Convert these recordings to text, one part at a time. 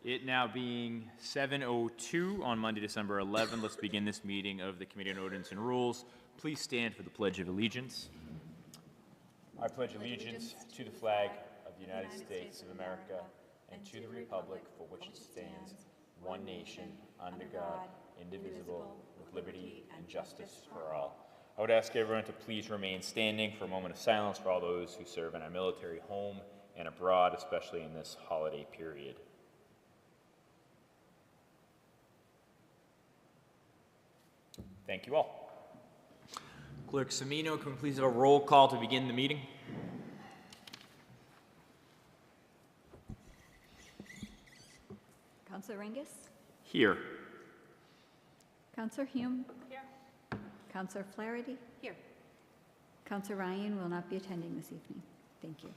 It now being 7:02 on Monday, December 11, let's begin this meeting of the Committee on Ordinance and Rules. Please stand for the Pledge of Allegiance. I pledge allegiance to the flag of the United States of America and to the republic for which it stands, one nation, under God, indivisible, with liberty and justice for all. I would ask everyone to please remain standing for a moment of silence for all those who serve in our military home and abroad, especially in this holiday period. Thank you all. Clerk Semino, can we please have a roll call to begin the meeting? Councillor Rengus? Here. Councillor Hume? Here. Councillor Flaherty? Here. Councillor Ryan will not be attending this evening. Thank you.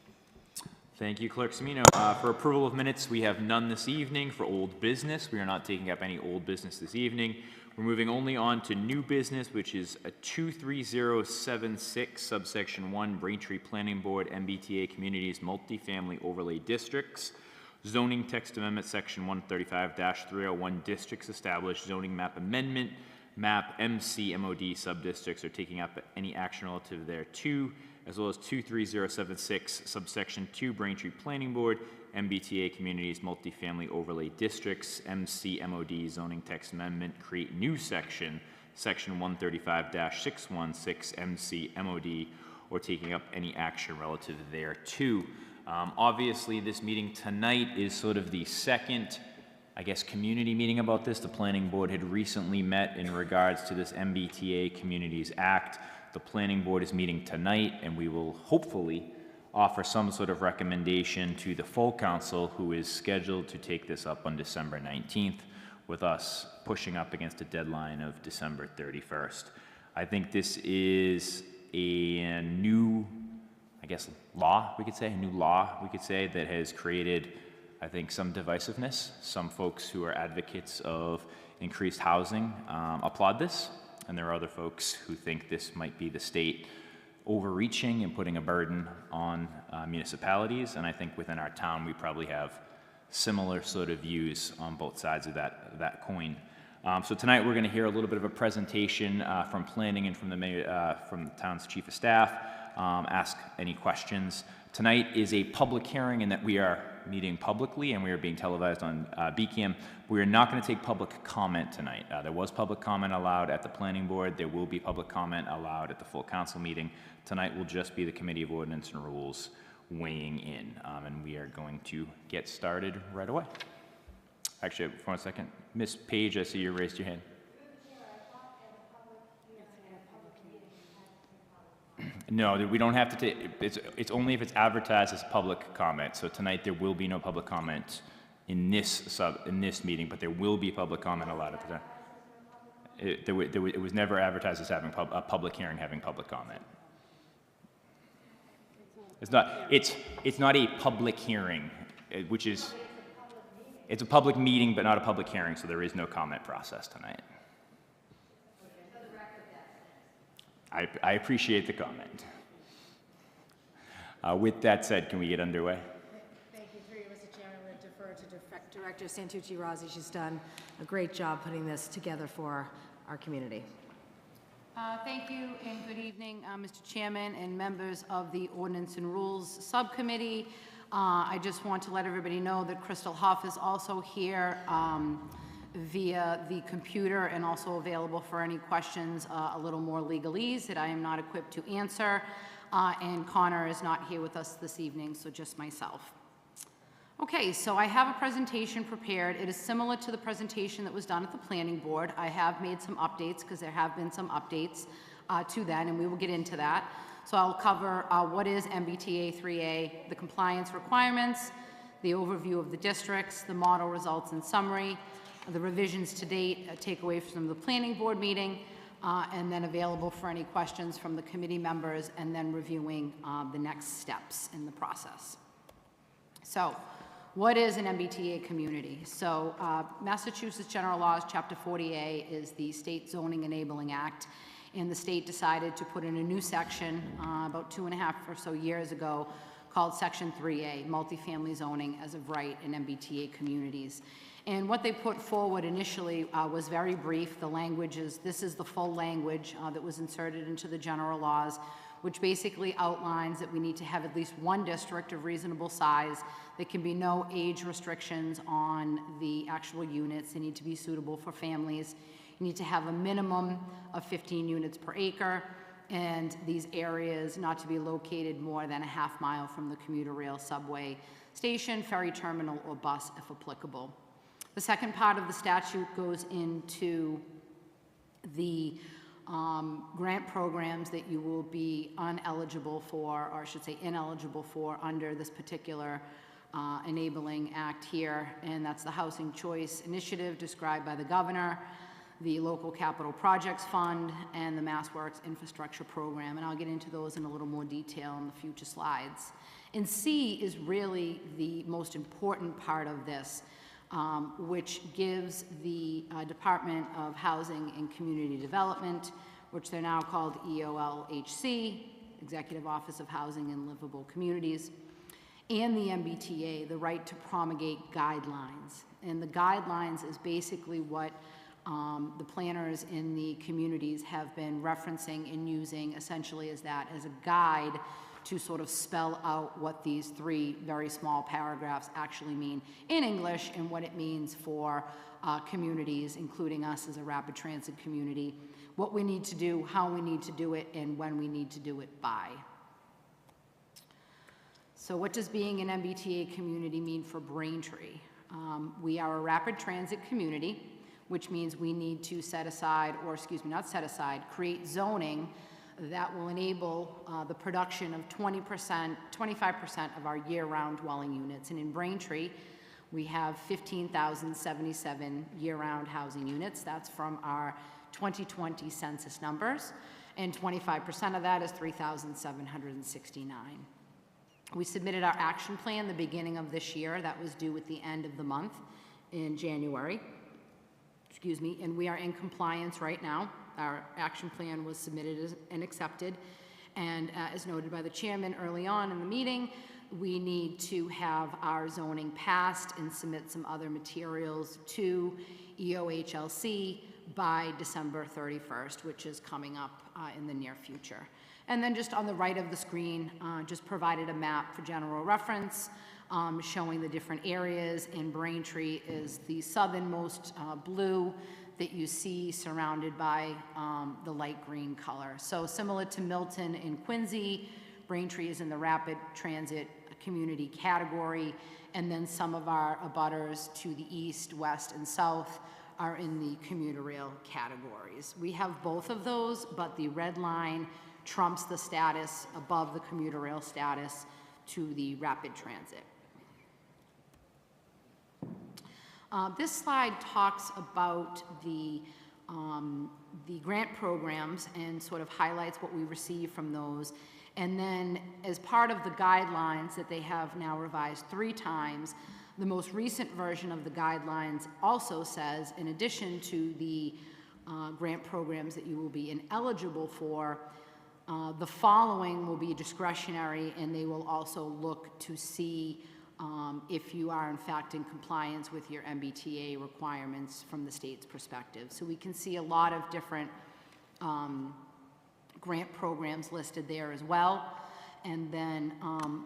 Thank you, Clerk Semino. For approval of minutes, we have none this evening. For old business, we are not taking up any old business this evening. We're moving only on to new business, which is a 23076, subsection 1, Braintree Planning Board, MBTA Communities Multifamily Overlay Districts. Zoning text amendment, section 135-301, districts established, zoning map amendment, map MC/MOD subdistricts are taking up any action relative thereto, as well as 23076, subsection 2, Braintree Planning Board, MBTA Communities Multifamily Overlay Districts, MC/MOD zoning text amendment, create new section, section 135-616, MC/MOD, or taking up any action relative thereto. Obviously, this meeting tonight is sort of the second, I guess, community meeting about this. The Planning Board had recently met in regards to this MBTA Communities Act. The Planning Board is meeting tonight, and we will hopefully offer some sort of recommendation to the full council, who is scheduled to take this up on December 19th, with us pushing up against a deadline of December 31st. I think this is a new, I guess, law, we could say, that has created, I think, some divisiveness. Some folks who are advocates of increased housing applaud this, and there are other folks who think this might be the state overreaching and putting a burden on municipalities, and I think within our town we probably have similar sort of views on both sides of that coin. So tonight we're going to hear a little bit of a presentation from planning and from the town's chief of staff, ask any questions. Tonight is a public hearing in that we are meeting publicly and we are being televised on BCAM. We are not going to take public comment tonight. There was public comment allowed at the planning board. There will be public comment allowed at the full council meeting. Tonight will just be the Committee of Ordinance and Rules weighing in, and we are going to get started right away. Actually, for 1 second, Ms. Page, I see you raised your hand. No, we don't have to take, it's only if it's advertised as public comment. So tonight there will be no public comment in this meeting, but there will be public comment allowed at the time. It was never advertised as having a public hearing having public comment. It's not a public hearing, which is, it's a public meeting but not a public hearing, so there is no comment process tonight. I appreciate the comment. With that said, can we get underway? Thank you. Through you, Mr. Chairman, I'm going to defer to Director Santucci Rossi. She's done a great job putting this together for our community. Thank you and good evening, Mr. Chairman and members of the Ordinance and Rules Subcommittee. I just want to let everybody know that Crystal Huff is also here via the computer and also available for any questions a little more legalese that I am not equipped to answer. And Connor is not here with us this evening, so just myself. Okay, so I have a presentation prepared. It is similar to the presentation that was done at the Planning Board. I have made some updates because there have been some updates to that, and we will get into that. So I'll cover what is MBTA 3A, the compliance requirements, the overview of the districts, the model results and summary, the revisions to date, takeaways from the Planning Board meeting, and then available for any questions from the committee members, and then reviewing the next steps in the process. So, what is an MBTA community? So, Massachusetts General Laws, Chapter 40A is the State Zoning Enabling Act, and the state decided to put in a new section about 2.5 or so years ago called Section 3A, Multifamily Zoning as of Right in MBTA Communities. And what they put forward initially was very brief. The language is, this is the full language that was inserted into the general laws, which basically outlines that we need to have at least one district of reasonable size. There can be no age restrictions on the actual units. They need to be suitable for families. You need to have a minimum of 15 units per acre, and these areas not to be located more than a half mile from the commuter rail, subway station, ferry terminal, or bus if applicable. The second part of the statute goes into the grant programs that you will be ineligible for, or I should say ineligible for, under this particular enabling act here, and that's the Housing Choice Initiative described by the governor, the Local Capital Projects Fund, and the MassWorks Infrastructure Program, and I'll get into those in a little more detail in the future slides. And C is really the most important part of this, which gives the Department of Housing and Community Development, which they're now called EOLHC, Executive Office of Housing and Livable Communities, and the MBTA, the right to promulgate guidelines. And the guidelines is basically what the planners in the communities have been referencing and using essentially as that, as a guide to sort of spell out what these three very small paragraphs actually mean in English and what it means for communities, including us as a rapid transit community, what we need to do, how we need to do it, and when we need to do it by. So what does being an MBTA community mean for Braintree? We are a rapid transit community, which means we need to set aside, or excuse me, not set aside, create zoning that will enable the production of 25% of our year-round dwelling units. And in Braintree, we have 15,077 year-round housing units. That's from our 2020 census numbers, and 25% of that is 3,769. We submitted our action plan the beginning of this year. That was due at the end of the month in January. Excuse me, and we are in compliance right now. Our action plan was submitted and accepted, and as noted by the chairman early on in the meeting, we need to have our zoning passed and submit some other materials to EOHLC by December 31st, which is coming up in the near future. And then just on the right of the screen, just provided a map for general reference, showing the different areas, and Braintree is the southernmost blue that you see surrounded by the light green color. So similar to Milton and Quincy, Braintree is in the rapid transit community category, and then some of our abutters to the east, west, and south are in the commuter rail categories. We have both of those, but the red line trumps the status above the commuter rail status to the rapid transit. This slide talks about the grant programs and sort of highlights what we receive from those. And then as part of the guidelines that they have now revised 3 times, the most recent version of the guidelines also says, in addition to the grant programs that you will be ineligible for, the following will be discretionary, and they will also look to see if you are in fact in compliance with your MBTA requirements from the state's perspective. So we can see a lot of different grant programs listed there as well. And then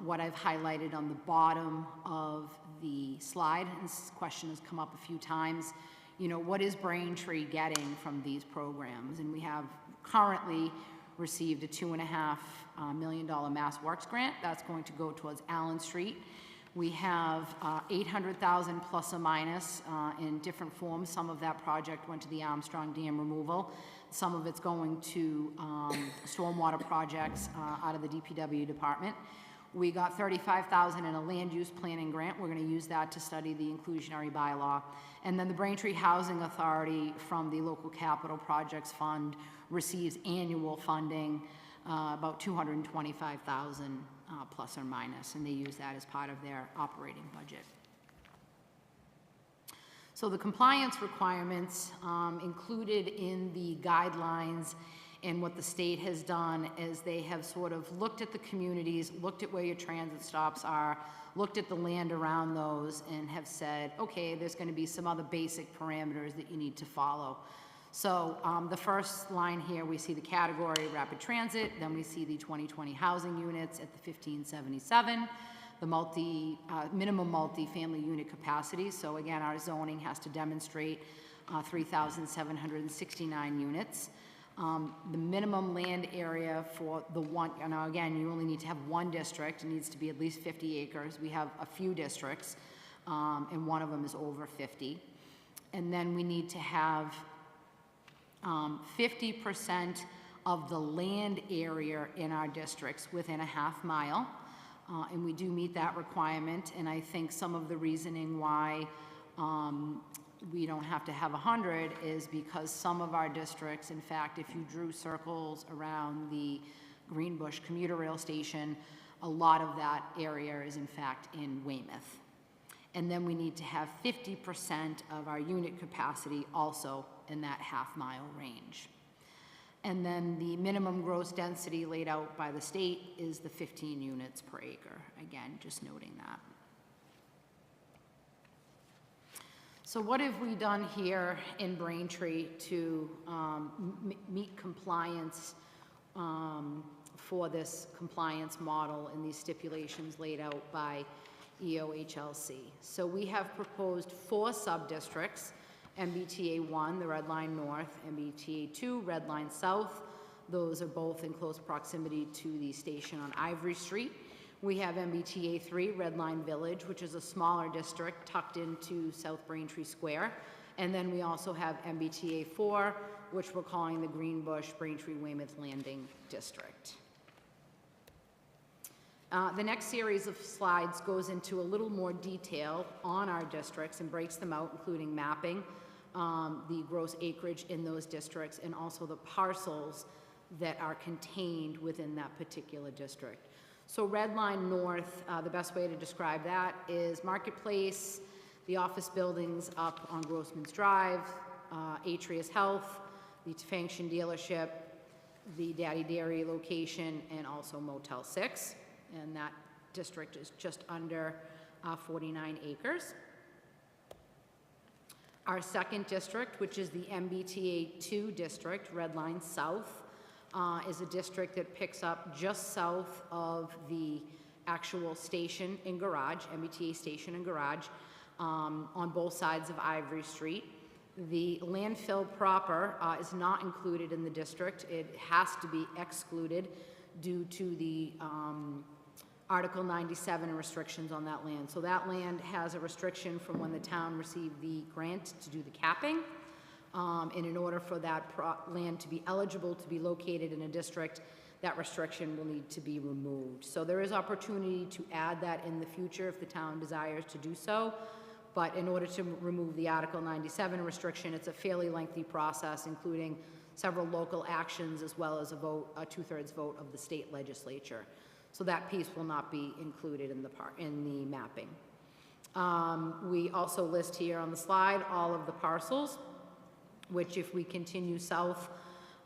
what I've highlighted on the bottom of the slide, and this question has come up a few times, you know, what is Braintree getting from these programs? And we have currently received a $2.5 million MassWorks grant. That's going to go towards Allen Street. We have 800,000 plus or minus in different forms. Some of that project went to the Armstrong Dam removal. Some of it's going to stormwater projects out of the DPW department. We got 35,000 in a land use planning grant. We're going to use that to study the inclusionary bylaw. And then the Braintree Housing Authority from the Local Capital Projects Fund receives annual funding, about 225,000 plus or minus, and they use that as part of their operating budget. So the compliance requirements included in the guidelines And what the state has done is they have sort of looked at the communities, looked at where your transit stops are, looked at the land around those, and have said, okay, there's going to be some other basic parameters that you need to follow. So the first line here, we see the category rapid transit, then we see the 2020 housing units at the 1577, the minimum multi-family unit capacity. So again, our zoning has to demonstrate 3,769 units. The minimum land area for the one, now again, you only need to have one district. It needs to be at least 50 acres. We have a few districts, and one of them is over 50. And then we need to have 50% of the land area in our districts within a half mile. And we do meet that requirement. And I think some of the reasoning why we don't have to have 100 is because some of our districts, in fact, if you drew circles around the Greenbush commuter rail station, a lot of that area is in fact in Weymouth. And then we need to have 50% of our unit capacity also in that half-mile range. And then the minimum gross density laid out by the state is the 15 units per acre. Again, just noting that. So what have we done here in Braintree to meet compliance for this compliance model and these stipulations laid out by EOHLC? So we have proposed 4 sub-districts: MBTA 1, the Red Line North; MBTA 2, Red Line South. Those are both in close proximity to the station on Ivory Street. We have MBTA 3, Red Line Village, which is a smaller district tucked into South Braintree Square. And then we also have MBTA 4, which we're calling the Greenbush Braintree Weymouth Landing District. The next series of slides goes into a little more detail on our districts and breaks them out, including mapping the gross acreage in those districts and also the parcels that are contained within that particular district. So Red Line North, the best way to describe that is Marketplace, the office buildings up on Grossman's Drive, Atrius Health, the Function dealership, the Daddy Dairy location, and also Motel 6. And that district is just under 49 acres. Our second district, which is the MBTA 2 district, Red Line South, is a district that picks up just south of the actual station and garage, MBTA station and garage, on both sides of Ivory Street. The landfill proper is not included in the district. It has to be excluded due to the Article 97 restrictions on that land. So that land has a restriction from when the town received the grant to do the capping. And in order for that land to be eligible to be located in a district, that restriction will need to be removed. So there is opportunity to add that in the future if the town desires to do so. But in order to remove the Article 97 restriction, it's a fairly lengthy process, including several local actions as well as a vote, a 2/3 vote of the state legislature. So that piece will not be included in the mapping. We also list here on the slide all of the parcels, which if we continue south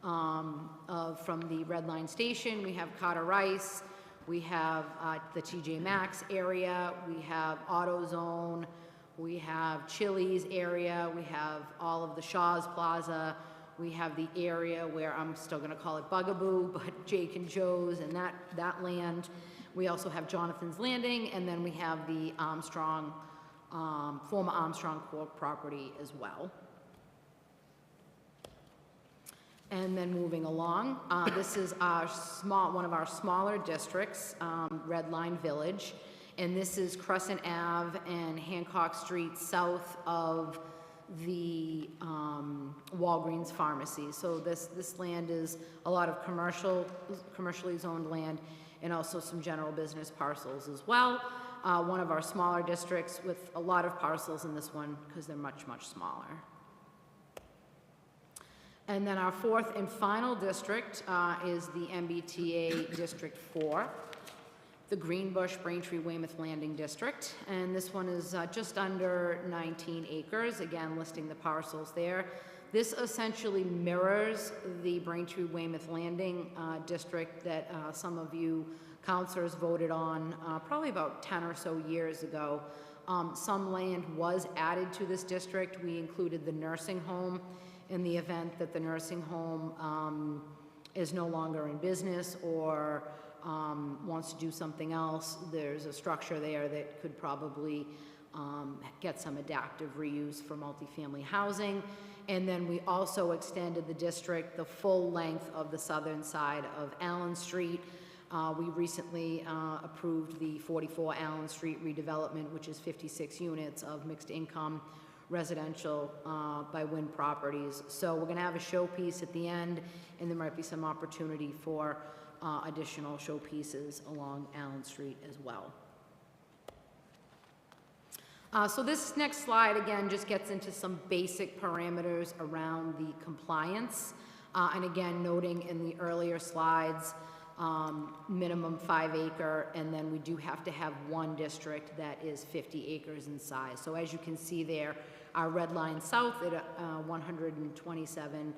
from the Red Line Station, we have Carter Rice, we have the TJ Maxx area, we have AutoZone, we have Chili's area, we have all of the Shaw's Plaza, we have the area where I'm still going to call it Bugaboo, but Jake and Joe's and that land. We also have Jonathan's Landing, and then we have the Armstrong, former Armstrong Corp property as well. And then moving along, this is one of our smaller districts, Red Line Village, and this is Crescent Ave and Hancock Street south of the Walgreens pharmacy. So this land is a lot of commercially zoned land and also some general business parcels as well. One of our smaller districts with a lot of parcels in this one because they're much, much smaller. And then our fourth and final district is the MBTA District 4, the Greenbush Braintree Weymouth Landing District. And this one is just under 19 acres, again listing the parcels there. This essentially mirrors the Braintree Weymouth Landing district that some of you counselors voted on probably about 10 or so years ago. Some land was added to this district. We included the nursing home in the event that the nursing home is no longer in business or wants to do something else. There's a structure there that could probably get some adaptive reuse for multifamily housing. And then we also extended the district the full length of the southern side of Allen Street. We recently approved the 44 Allen Street redevelopment, which is 56 units of mixed income residential by Wynn Properties. So we're gonna have a showpiece at the end, and there might be some opportunity for additional showpieces along Allen Street as well. So this next slide, again, just gets into some basic parameters around the compliance. And again, noting in the earlier slides, minimum 5 acre, and then we do have to have one district that is 50 acres in size. So as you can see there, our red line south at 127,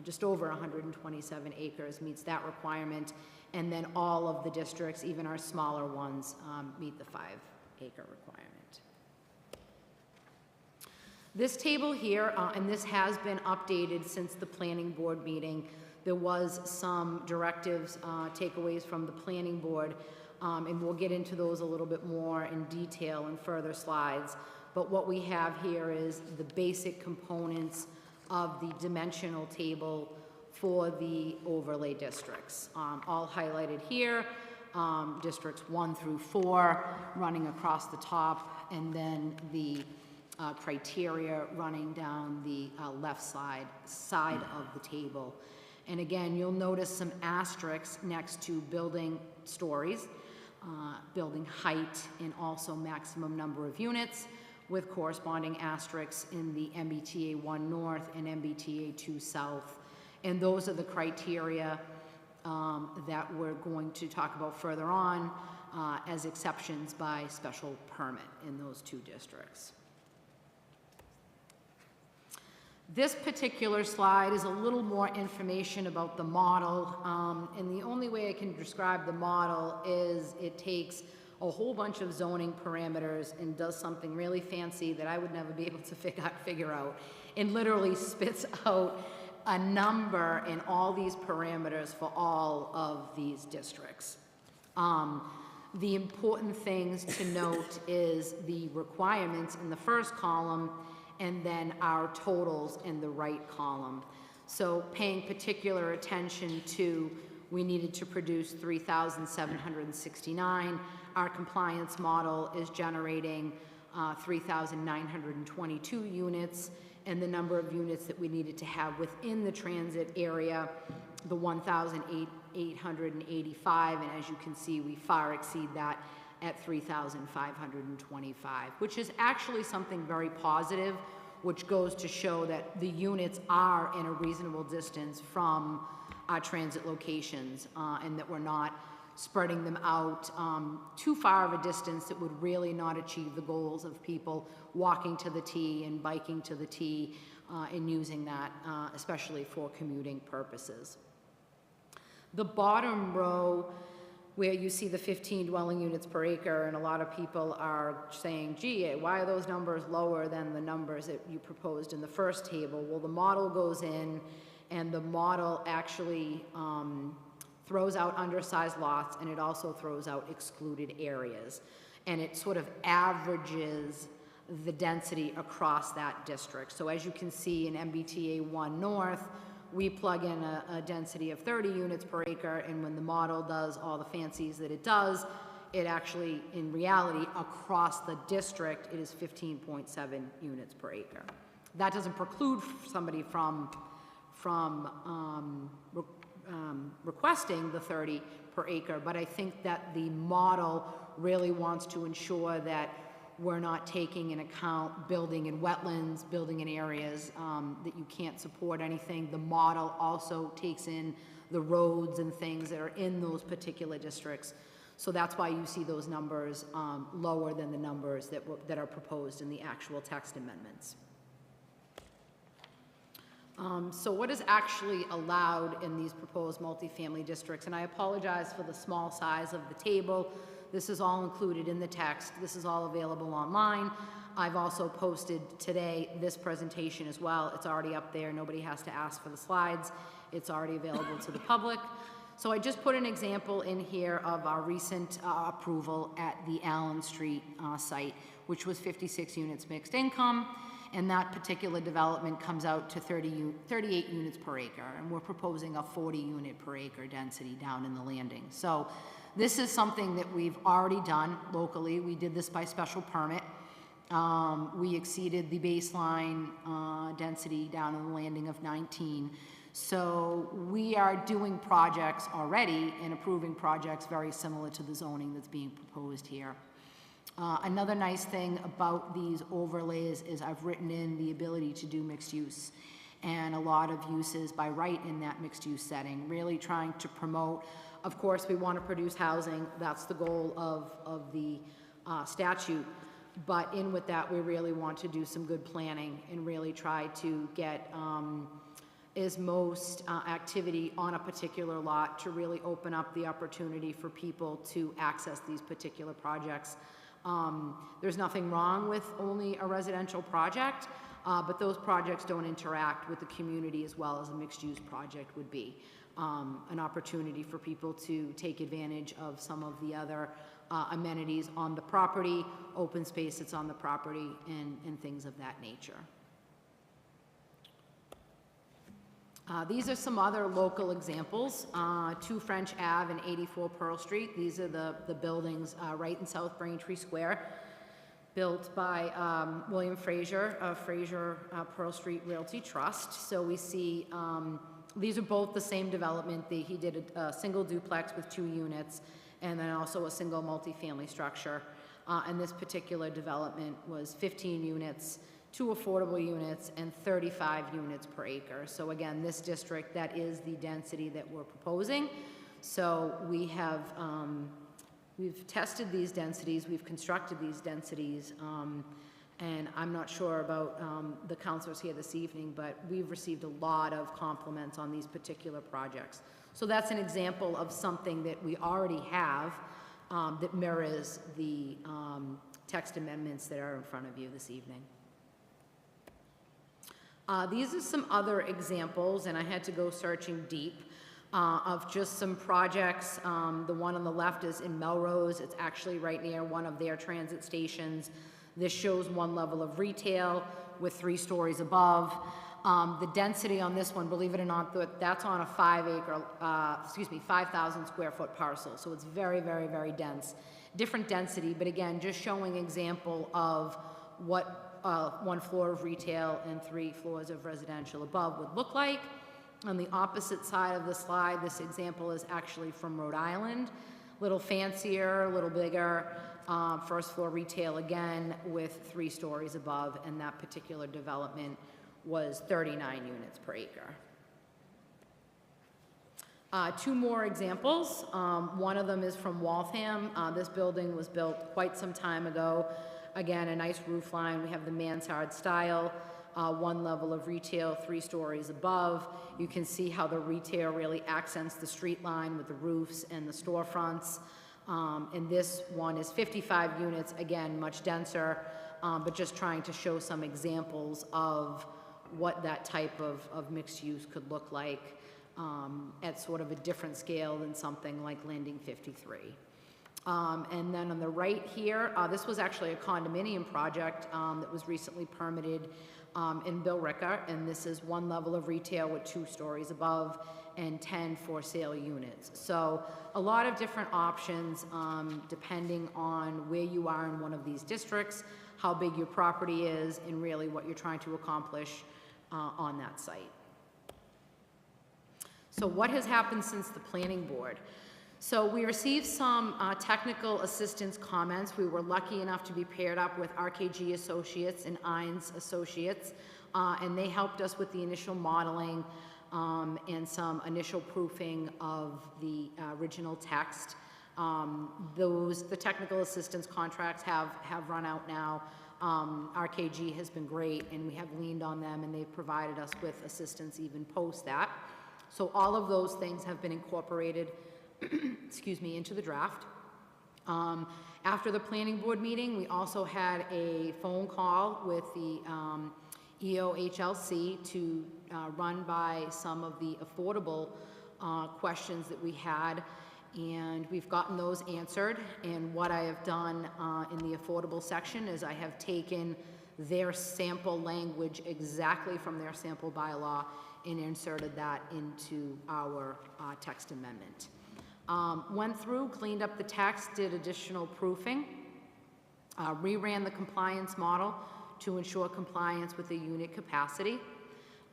just over 127 acres meets that requirement. And then all of the districts, even our smaller ones, meet the 5 acre requirement. This table here, and this has been updated since the planning board meeting. There was some directives, takeaways from the planning board, and we'll get into those a little bit more in detail in further slides. But what we have here is the basic components of the dimensional table for the overlay districts, all highlighted here. Districts 1 through 4 running across the top, and then the criteria running down the left side of the table. And again, you'll notice some asterisks next to building stories, building height, and also maximum number of units, with corresponding asterisks in the MBTA 1 North and MBTA 2 South. And those are the criteria that we're going to talk about further on as exceptions by special permit in those 2 districts. This particular slide is a little more information about the model, and the only way I can describe the model is it takes a whole bunch of zoning parameters and does something really fancy that I would never be able to figure out, and literally spits out a number in all these parameters for all of these districts. The important things to note is the requirements in the first column and then our totals in the right column. So paying particular attention to, we needed to produce 3,769. Our compliance model is generating 3,922 units, and the number of units that we needed to have within the transit area, the 1,885, and as you can see, we far exceed that at 3,525, which is actually something very positive, which goes to show that the units are in a reasonable distance from our transit locations, and that we're not spreading them out too far of a distance that would really not achieve the goals of people walking to the T and biking to the T and using that, especially for commuting purposes. The bottom row, where you see the 15 dwelling units per acre, and a lot of people are saying, gee, why are those numbers lower than the numbers that you proposed in the first table? Well, the model goes in, and the model actually throws out undersized lots, and it also throws out excluded areas. And it sort of averages the density across that district. So as you can see in MBTA 1 North, we plug in a density of 30 units per acre, and when the model does all the fancies that it does, it actually, in reality, across the district, it is 15.7 units per acre. That doesn't preclude somebody from requesting the 30 per acre, but I think that the model really wants to ensure that we're not taking in account building in wetlands, building in areas that you can't support anything. The model also takes in the roads and things that are in those particular districts. So that's why you see those numbers lower than the numbers that are proposed in the actual text amendments. So what is actually allowed in these proposed multifamily districts? And I apologize for the small size of the table. This is all included in the text. This is all available online. I've also posted today this presentation as well. It's already up there. Nobody has to ask for the slides. It's already available to the public. So I just put an example in here of our recent approval at the Allen Street site, which was 56 units mixed income. And that particular development comes out to 38 units per acre. And we're proposing a 40 unit per acre density down in the landing. So this is something that we've already done locally. We did this by special permit. We exceeded the baseline density down in the landing of 19. So we are doing projects already and approving projects very similar to the zoning that's being proposed here. Another nice thing about these overlays is I've written in the ability to do mixed use and a lot of uses by right in that mixed use setting, really trying to promote. Of course, we want to produce housing. That's the goal of the statute. But in with that, we really want to do some good planning and really try to get is most activity on a particular lot to really open up the opportunity for people to access these particular projects. There's nothing wrong with only a residential project, but those projects don't interact with the community as well as a mixed-use project would be. An opportunity for people to take advantage of some of the other amenities on the property, open space that's on the property, and things of that nature. These are some other local examples. 2 French Ave and 84 Pearl Street. These are the buildings right in South Braintree Square, built by William Fraser of Fraser Pearl Street Realty Trust. So we see these are both the same development. He did a single duplex with 2 units and then also a single multifamily structure. And this particular development was 15 units, 2 affordable units, and 35 units per acre. So again, this district, that is the density that we're proposing. So we have, we've tested these densities, we've constructed these densities, and I'm not sure about the counselors here this evening, but we've received a lot of compliments on these particular projects. So that's an example of something that we already have that mirrors the text amendments that are in front of you this evening. These are some other examples, and I had to go searching deep, of just some projects. The one on the left is in Melrose. It's actually right near one of their transit stations. This shows 1 level of retail with 3 stories above. The density on this one, believe it or not, that's on a 5,000 square foot parcel. So it's very, very, very dense. Different density, but again, just showing example of what 1 floor of retail and 3 floors of residential above would look like. On the opposite side of the slide, this example is actually from Rhode Island. A little fancier, a little bigger, 1st floor retail again with 3 stories above, and that particular development was 39 units per acre. 2 more examples. One of them is from Waltham. This building was built quite some time ago. Again, a nice roof line. We have the mansard style, 1 level of retail, 3 stories above. You can see how the retail really accents the street line with the roofs and the storefronts. And this one is 55 units, again, much denser, but just trying to show some examples of what that type of mixed use could look like at sort of a different scale than something like Landing 53. And then on the right here, this was actually a condominium project that was recently permitted in Billerica, and this is 1 level of retail with 2 stories above and 10 for sale units. So a lot of different options depending on where you are in one of these districts, how big your property is, and really what you're trying to accomplish on that site. So what has happened since the planning board? So we received some technical assistance comments. We were lucky enough to be paired up with RKG Associates and Ines Associates, and they helped us with the initial modeling and some initial proofing of the original text. The technical assistance contracts have run out now. RKG has been great, and we have leaned on them, and they've provided us with assistance even post that. So all of those things have been incorporated, excuse me, into the draft. After the planning board meeting, we also had a phone call with the EOHLC to run by some of the affordable questions that we had, and we've gotten those answered. And what I have done in the affordable section is I have taken their sample language exactly from their sample bylaw and inserted that into our text amendment. Went through, cleaned up the text, did additional proofing, reran the compliance model to ensure compliance with the unit capacity,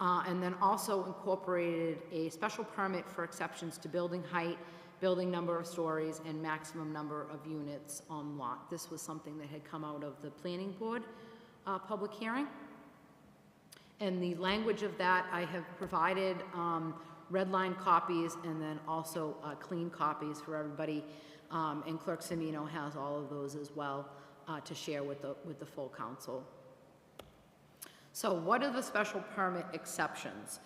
and then also incorporated a special permit for exceptions to building height, building number of stories, and maximum number of units on lot. This was something that had come out of the planning board public hearing. And the language of that, I have provided red line copies and then also clean copies for everybody. And Clerk Semino has all of those as well to share with the full council. So what are the special permit exceptions?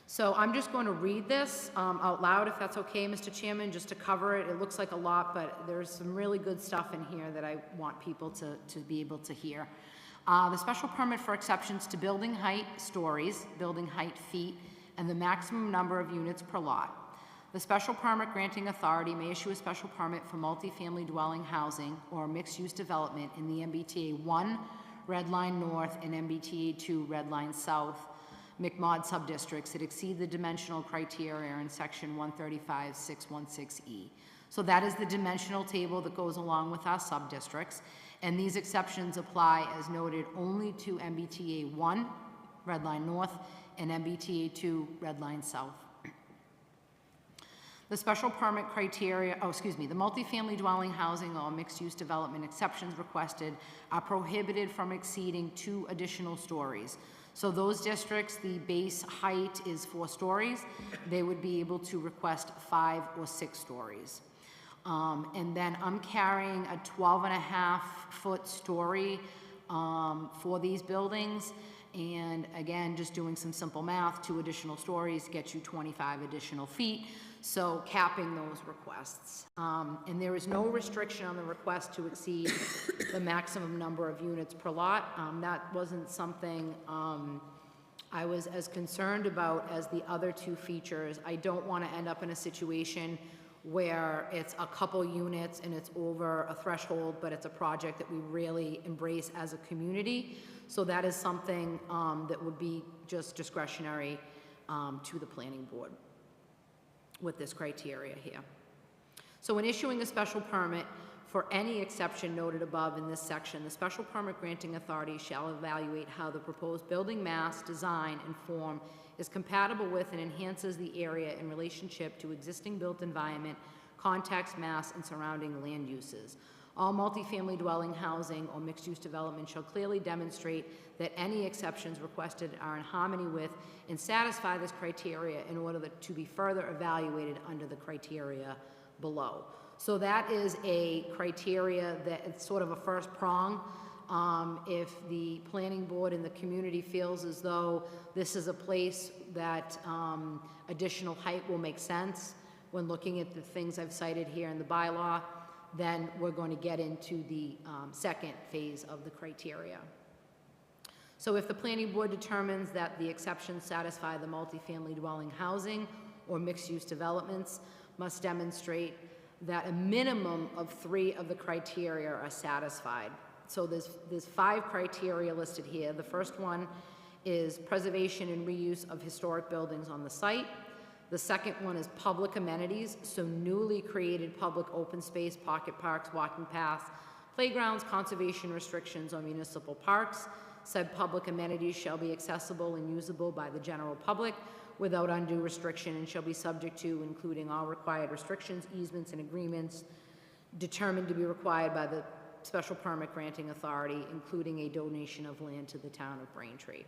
So I'm just going to read this out loud, if that's okay, Mr. Chairman, just to cover it. It looks like a lot, but there's some really good stuff in here that I want people to be able to hear. The special permit for exceptions to building height stories, building height feet, and the maximum number of units per lot. The special permit granting authority may issue a special permit for multifamily dwelling housing or mixed-use development in the MBTA 1 Red Line North and MBTA 2 Red Line South McMod subdistricts that exceed the dimensional criteria in section 135-616E. So that is the dimensional table that goes along with our subdistricts, and these exceptions apply as noted only to MBTA 1 Red Line North and MBTA 2 Red Line South. The special permit criteria, the multifamily dwelling housing or mixed-use development exceptions requested are prohibited from exceeding 2 additional stories. So those districts, the base height is 4 stories. They would be able to request 5 or 6 stories. And then I'm carrying a 12.5-foot story for these buildings. And again, just doing some simple math, 2 additional stories gets you 25 additional feet. So capping those requests. And there is no restriction on the request to exceed the maximum number of units per lot. That wasn't something I was as concerned about as the other 2 features. I don't want to end up in a situation where it's a couple units and it's over a threshold, but it's a project that we really embrace as a community. So that is something that would be just discretionary to the planning board with this criteria here. So in issuing a special permit for any exception noted above in this section, the special permit granting authority shall evaluate how the proposed building mass, design, and form is compatible with and enhances the area in relationship to existing built environment, context, mass, and surrounding land uses. All multifamily dwelling housing or mixed-use development shall clearly demonstrate that any exceptions requested are in harmony with and satisfy this criteria in order to be further evaluated under the criteria below. So that is a criteria that it's sort of a first prong. If the planning board and the community feels as though this is a place that additional height will make sense when looking at the things I've cited here in the bylaw, then we're going to get into the second phase of the criteria. So if the planning board determines that the exceptions satisfy the multifamily dwelling housing or mixed-use developments must demonstrate that a minimum of 3 of the criteria are satisfied. So there's 5 criteria listed here. The first one is preservation and reuse of historic buildings on the site. The second one is public amenities, so newly created public open space, pocket parks, walking paths, playgrounds, conservation restrictions on municipal parks. Said public amenities shall be accessible and usable by the general public without undue restriction and shall be subject to, including all required restrictions, easements, and agreements determined to be required by the special permit granting authority, including a donation of land to the town of Braintree.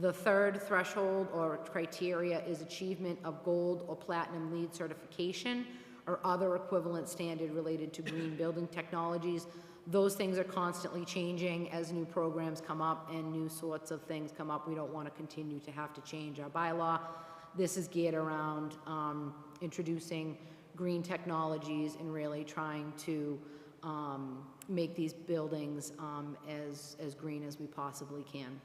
The third threshold or criteria is achievement of gold or platinum LEED certification or other equivalent standard related to green building technologies. Those things are constantly changing as new programs come up and new sorts of things come up. We don't want to continue to have to change our bylaw. This is geared around introducing green technologies and really trying to make these buildings as green as we possibly can.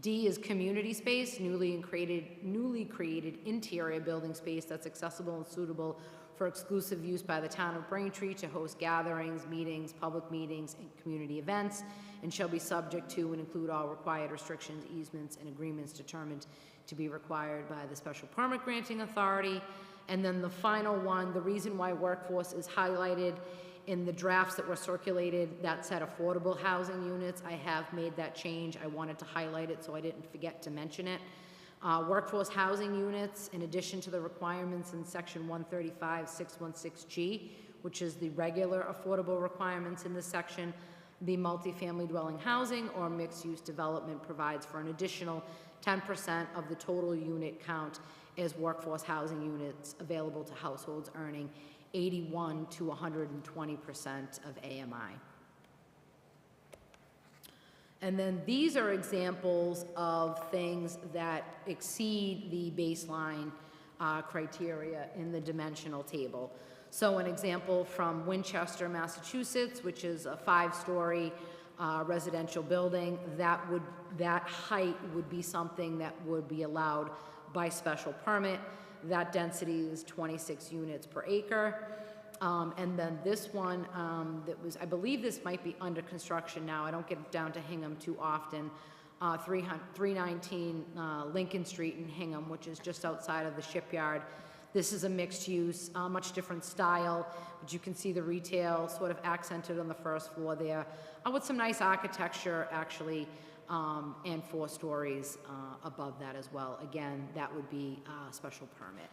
D is community space, newly created interior building space that's accessible and suitable for exclusive use by the town of Braintree to host gatherings, meetings, public meetings, and community events, and shall be subject to and include all required restrictions, easements, and agreements determined to be required by the special permit granting authority. And then the final one, the reason why workforce is highlighted in the drafts that were circulated, that said affordable housing units. I have made that change. I wanted to highlight it so I didn't forget to mention it. Workforce housing units, in addition to the requirements in section 135-616G, which is the regular affordable requirements in this section, the multifamily dwelling housing or mixed-use development provides for an additional 10% of the total unit count as workforce housing units available to households earning 81 to 120% of AMI. And then these are examples of things that exceed the baseline criteria in the dimensional table. So an example from Winchester, Massachusetts, which is a 5-story residential building, that height would be something that would be allowed by special permit. That density is 26 units per acre. And then this one that was, I believe this might be under construction now. I don't get down to Hingham too often. 319 Lincoln Street in Hingham, which is just outside of the shipyard. This is a mixed use, much different style, but you can see the retail sort of accented on the first floor there, with some nice architecture actually, and 4 stories above that as well. Again, that would be a special permit.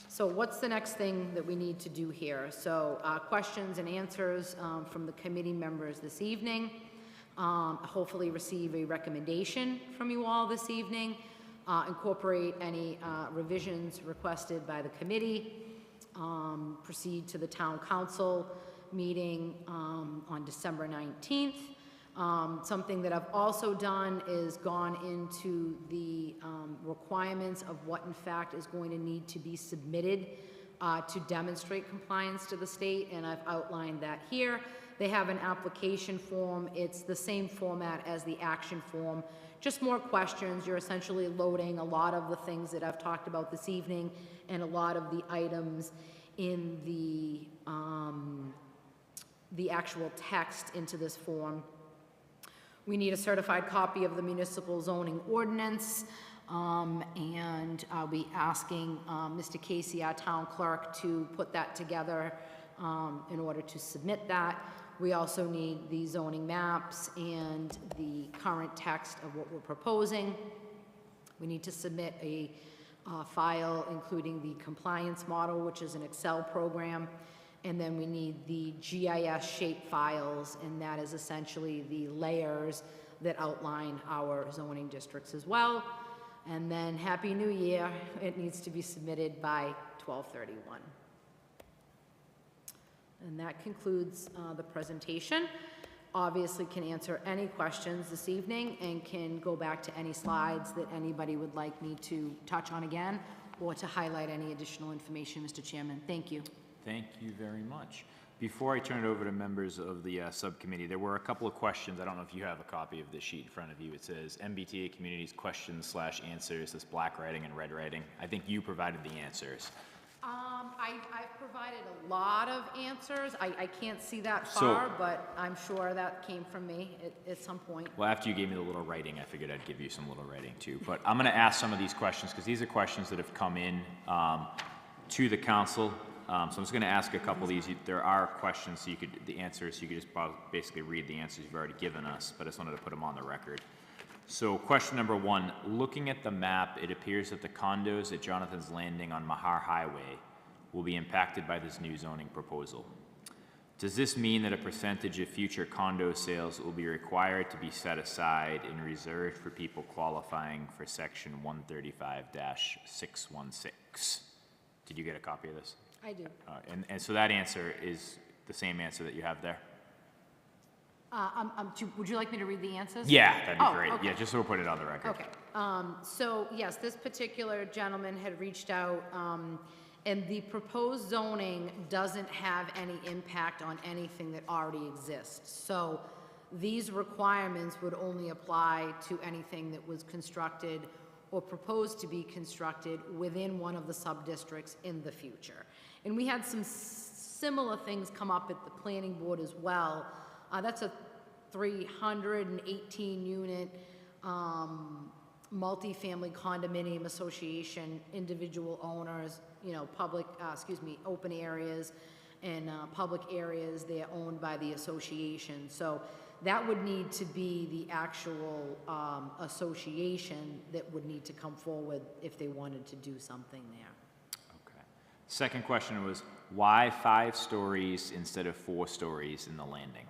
So what's the next thing that we need to do here? So questions and answers from the committee members this evening. Hopefully receive a recommendation from you all this evening. Incorporate any revisions requested by the committee. Proceed to the town council meeting on December 19th. Something that I've also done is gone into the requirements of what in fact is going to need to be submitted to demonstrate compliance to the state, and I've outlined that here. They have an application form. It's the same format as the action form, just more questions. You're essentially loading a lot of the things that I've talked about this evening and a lot of the items in the actual text into this form. We need a certified copy of the municipal zoning ordinance, and I'll be asking Mr. Casey, our town clerk, to put that together in order to submit that. We also need the zoning maps and the current text of what we're proposing. We need to submit a file including the compliance model, which is an Excel program. And then we need the GIS shape files, and that is essentially the layers that outline our zoning districts as well. And then Happy New Year. It needs to be submitted by 12/31. And that concludes the presentation. Obviously can answer any questions this evening and can go back to any slides that anybody would like me to touch on again or to highlight any additional information, Mr. Chairman. Thank you. Thank you very much. Before I turn it over to members of the subcommittee, there were a couple of questions. I don't know if you have a copy of this sheet in front of you. It says MBTA Communities questions/answers, this black writing and red writing. I think you provided the answers. I've provided a lot of answers. I can't see that far, but I'm sure that came from me at some point. Well, after you gave me the little writing, I figured I'd give you some little writing too. But I'm going to ask some of these questions because these are questions that have come in to the council. So I'm just going to ask a couple of these. There are questions, so you could just basically read the answers you've already given us, but I just wanted to put them on the record. So question number 1, looking at the map, it appears that the condos at Jonathan's Landing on Mahar Highway will be impacted by this new zoning proposal. Does this mean that a percentage of future condo sales will be required to be set aside and reserved for people qualifying for section 135-616? Did you get a copy of this? I do. And so that answer is the same answer that you have there? Would you like me to read the answers? Yeah, that'd be Oh, great. okay. Yeah, just so we'll put it on the record. Okay, so yes, this particular gentleman had reached out, and the proposed zoning doesn't have any impact on anything that already exists. So these requirements would only apply to anything that was constructed or proposed to be constructed within one of the sub-districts in the future. And we had some similar things come up at the planning board as well. That's a 318-unit multifamily condominium association, individual owners, public, open areas and public areas. They're owned by the association. So that would need to be the actual association that would need to come forward if they wanted to do something there. Okay. Second question was, why 5 stories instead of 4 stories in the landing?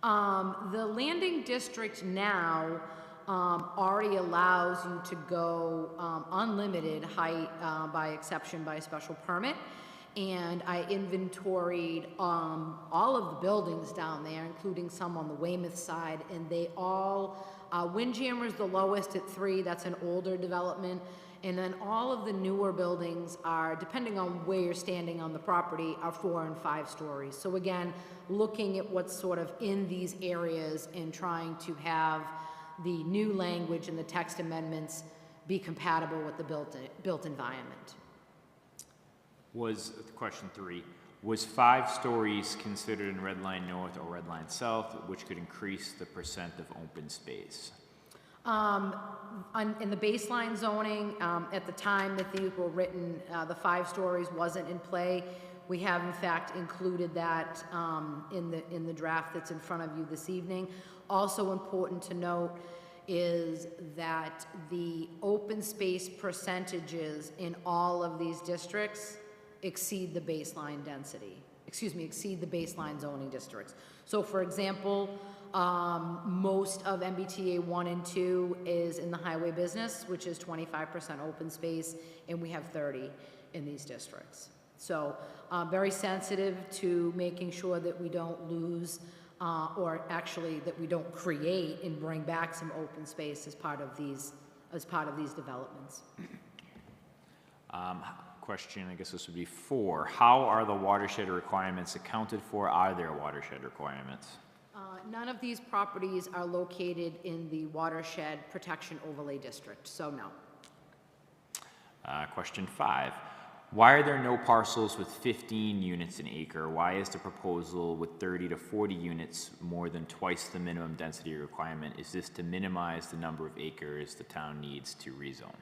The landing district now already allows you to go unlimited height by exception by special permit. And I inventoried all of the buildings down there, including some on the Weymouth side, and they all, Windjammer's the lowest at 3, that's an older development. And then all of the newer buildings are, depending on where you're standing on the property, are 4 and 5 stories. So again, looking at what's sort of in these areas and trying to have the new language and the text amendments be compatible with the built environment. Was, question 3, was 5 stories considered in Red Line North or Red Line South, which could increase the percent of open space? In the baseline zoning, at the time that these were written, the 5 stories wasn't in play. We have in fact included that in the draft that's in front of you this evening. Also important to note is that the open space percentages in all of these districts exceed the baseline density, exceed the baseline zoning districts. So for example, most of MBTA 1 and 2 is in the highway business, which is 25% open space, and we have 30 in these districts. So very sensitive to making sure that we don't lose, or actually that we don't create and bring back some open space as part of these developments. Question, I guess this would be 4. How are the watershed requirements accounted for? Are there watershed requirements? None of these properties are located in the watershed protection overlay district, so no. Question 5. Why are there no parcels with 15 units an acre? Why is the proposal with 30 to 40 units more than twice the minimum density requirement? Is this to minimize the number of acres the town needs to rezone?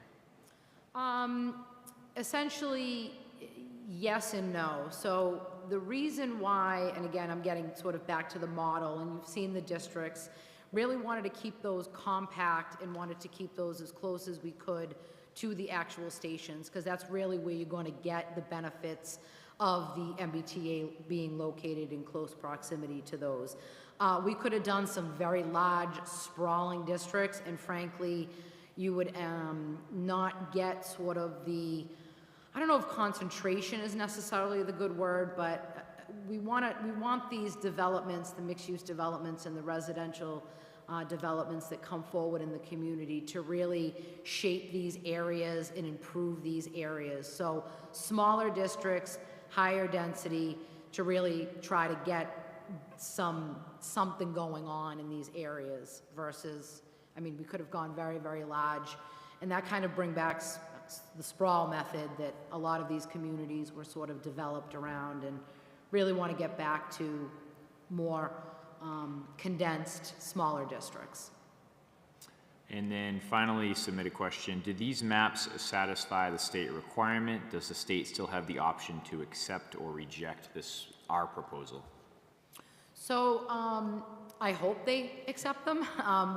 Essentially, yes and no. So the reason why, and again, I'm getting sort of back to the model, and you've seen the districts, really wanted to keep those compact and wanted to keep those as close as we could to the actual stations, because that's really where you're going to get the benefits of the MBTA being located in close proximity to those. We could have done some very large, sprawling districts, and frankly, you would not get sort of the, I don't know if concentration is necessarily the good word, but we want these developments, the mixed-use developments and the residential developments that come forward in the community to really shape these areas and improve these areas. So smaller districts, higher density, to really try to get something going on in these areas versus, I mean, we could have gone very, very large, and that kind of bring back the sprawl method that a lot of these communities were sort of developed around, and really want to get back to more condensed, smaller districts. And then finally, submit a question. Do these maps satisfy the state requirement? Does the state still have the option to accept or reject our proposal? So I hope they accept them.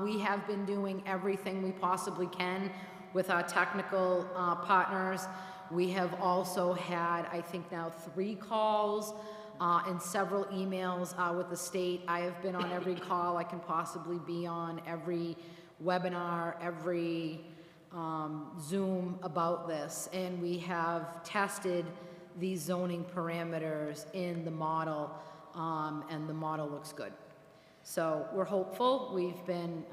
We have been doing everything we possibly can with our technical partners. We have also had, I think now, 3 calls and several emails with the state. I have been on every call I can possibly be on, every webinar, every Zoom about this, and we have tested these zoning parameters in the model, and the model looks good. So we're hopeful. We've been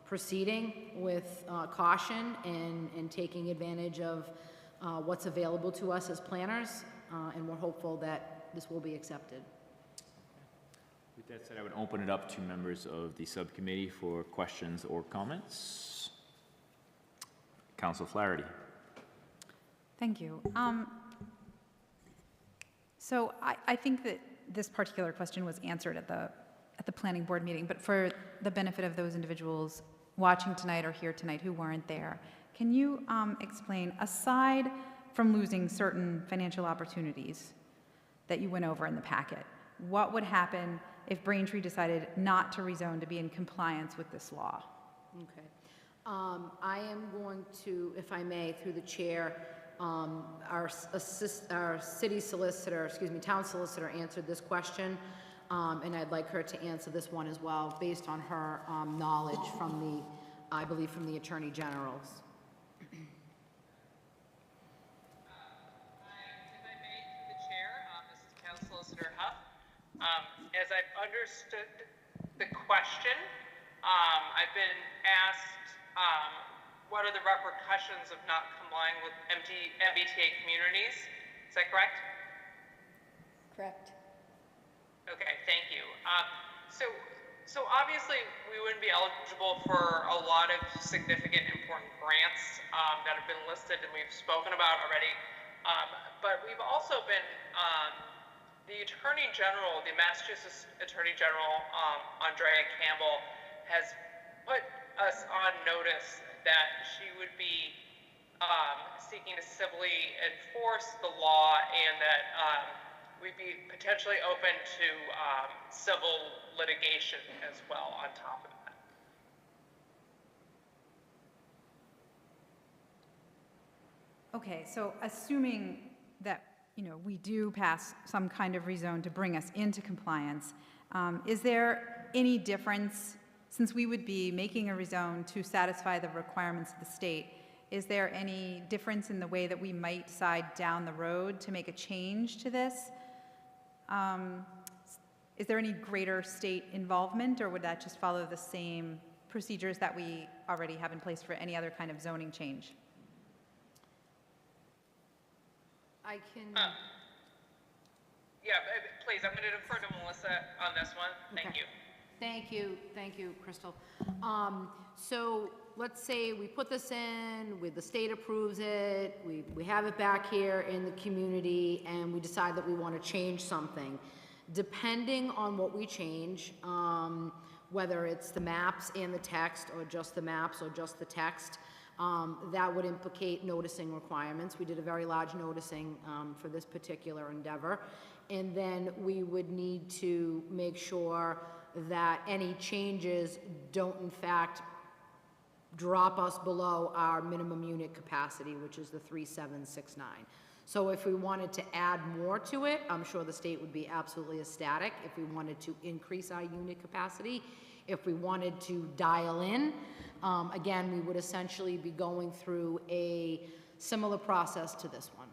proceeding with caution and taking advantage of what's available to us as planners, and we're hopeful that this will be accepted. With that said, I would open it up to members of the subcommittee for questions or comments. Council Flaherty. Thank you. So I think that this particular question was answered at the planning board meeting, but for the benefit of those individuals watching tonight or here tonight who weren't there, can you explain, aside from losing certain financial opportunities that you went over in the packet, what would happen if Braintree decided not to rezone to be in compliance with this law? Okay. I am going to, if I may, through the chair, our city solicitor, excuse me, town solicitor answered this question, and I'd like her to answer this one as well, based on her knowledge from the, I believe, from the Attorney General's. If I may, through the chair, this is Town Solicitor Huff. As I've understood the question, I've been asked what are the repercussions of not complying with MBTA communities? Is that correct? Correct. Okay, thank you. So obviously we wouldn't be eligible for a lot of significant important grants that have been listed and we've spoken about already. But we've also been, the Attorney General, the Massachusetts Attorney General, Andrea Campbell, has put us on notice that she would be seeking to civilly enforce the law and that we'd be potentially open to civil litigation as well on top of that. Okay, so assuming that, we do pass some kind of rezone to bring us into compliance, is there any difference, since we would be making a rezone to satisfy the requirements of the state, is there any difference in the way that we might decide down the road to make a change to this? Is there any greater state involvement, or would that just follow the same procedures that we already have in place for any other kind of zoning change? I can. Yeah, please, I'm going to defer to Melissa on this one. Thank Okay. you. Thank you, Crystal. So let's say we put this in, the state approves it, we have it back here in the community, and we decide that we want to change something. Depending on what we change, whether it's the maps and the text, or just the maps, or just the text, that would implicate noticing requirements. We did a very large noticing for this particular endeavor. And then we would need to make sure that any changes don't in fact drop us below our minimum unit capacity, which is the 3769. So if we wanted to add more to it, I'm sure the state would be absolutely ecstatic. If we wanted to increase our unit capacity, if we wanted to dial in, again, we would essentially be going through a similar process to this one.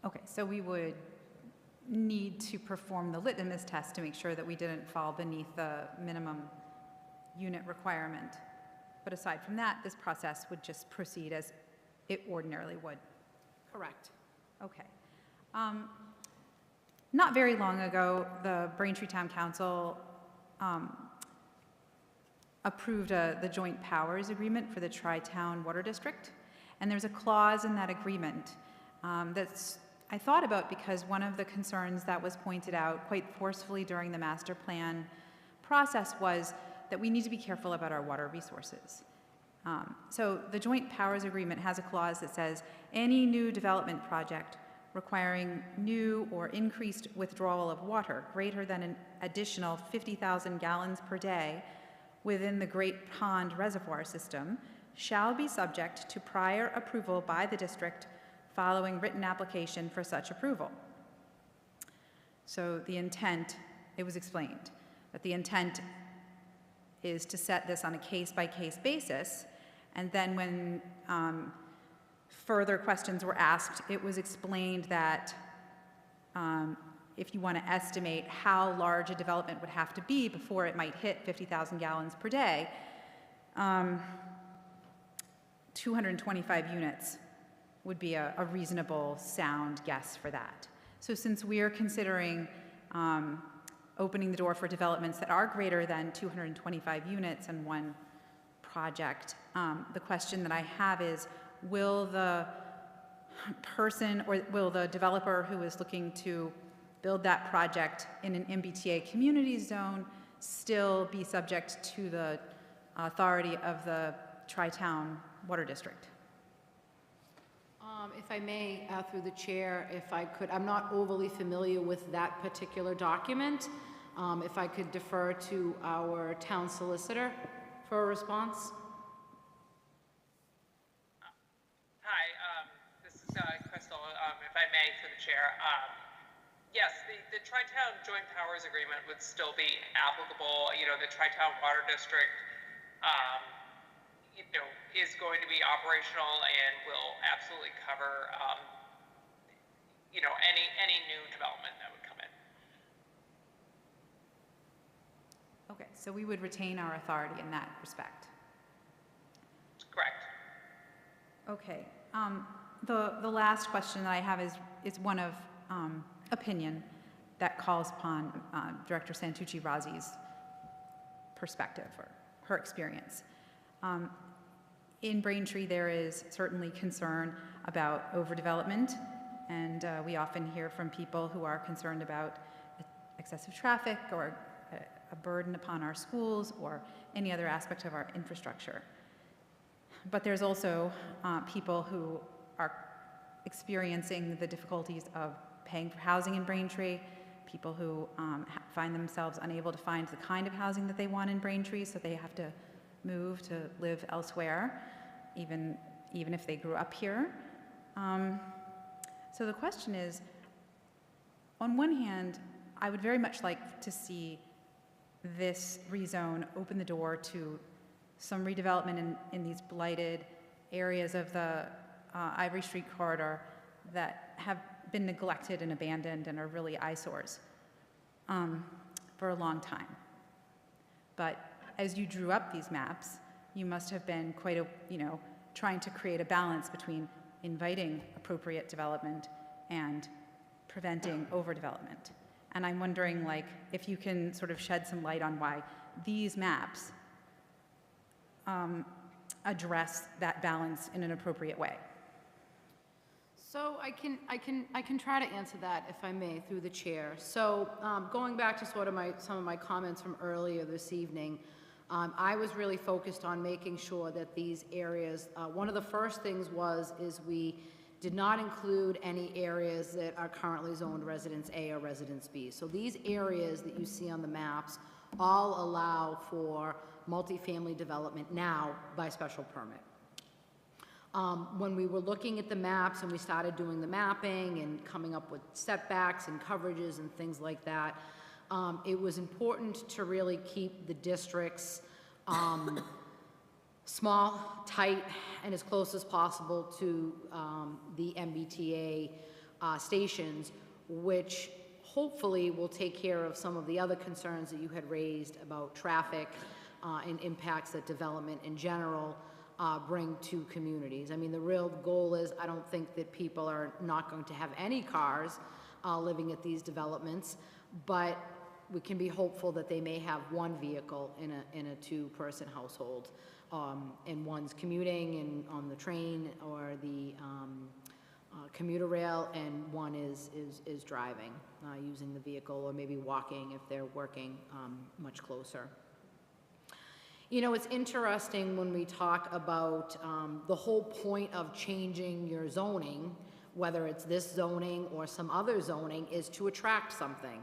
Okay, so we would need to perform the litmus test to make sure that we didn't fall beneath the minimum unit requirement. But aside from that, this process would just proceed as it ordinarily would. Correct. Okay. Not very long ago, the Braintree Town Council approved the joint powers agreement for the Tri-Town Water District. And there's a clause in that agreement that's I thought about because one of the concerns that was pointed out quite forcefully during the master plan process was that we need to be careful about our water resources. So the joint powers agreement has a clause that says any new development project requiring new or increased withdrawal of water greater than an additional 50,000 gallons per day within the Great Pond Reservoir System shall be subject to prior approval by the district following written application for such approval. So the intent, it was explained, that the intent is to set this on a case-by-case basis, and then when further questions were asked, it was explained that if you want to estimate how large a development would have to be before it might hit 50,000 gallons per day, 225 units would be a reasonable, sound guess for that. So since we are considering opening the door for developments that are greater than 225 units in one project, the question that I have is, will the person or will the developer who is looking to build that project in an MBTA community zone still be subject to the authority of the Tri-Town Water District? If I may, through the chair, if I could, I'm not overly familiar with that particular document. If I could defer to our town solicitor for a response. Hi, this is Crystal, if I may, through the chair. Yes, the Tri-Town Joint Powers Agreement would still be applicable. You know, the Tri-Town Water District, you know, is going to be operational and will absolutely cover, you know, any new development that would come in. Okay, so we would retain our authority in that respect. Correct. Okay, the last question that I have is one of opinion that calls upon Director Santucci-Razzi's perspective or her experience. In Braintree, there is certainly concern about overdevelopment, and we often hear from people who are concerned about excessive traffic or a burden upon our schools or any other aspect of our infrastructure. But there's also people who are experiencing the difficulties of paying for housing in Braintree, people who find themselves unable to find the kind of housing that they want in Braintree, so they have to move to live elsewhere, even if they grew up here. So the question is, on one hand, I would very much like to see this rezone open the door to some redevelopment in these blighted areas of the Ivory Street corridor that have been neglected and abandoned and are really eyesores for a long time. But as you drew up these maps, you must have been quite trying to create a balance between inviting appropriate development and preventing overdevelopment. And I'm wondering, like, if you can sort of shed some light on why these maps address that balance in an appropriate way. So I can try to answer that, if I may, through the chair. So going back to sort of some of my comments from earlier this evening, I was really focused on making sure that these areas, one of the first things is we did not include any areas that are currently zoned Residence A or Residence B. So these areas that you see on the maps all allow for multifamily development now by special permit. When we were looking at the maps and we started doing the mapping and coming up with setbacks and coverages and things like that, it was important to really keep the districts small, tight, and as close as possible to the MBTA stations, which hopefully will take care of some of the other concerns that you had raised about traffic and impacts that development in general bring to communities. I mean, the real goal is, I don't think that people are not going to have any cars living at these developments, but we can be hopeful that they may have one vehicle in a two-person household, and one's commuting and on the train or the commuter rail, and one is driving, using the vehicle, or maybe walking if they're working much closer. You know, it's interesting when we talk about the whole point of changing your zoning, whether it's this zoning or some other zoning, is to attract something.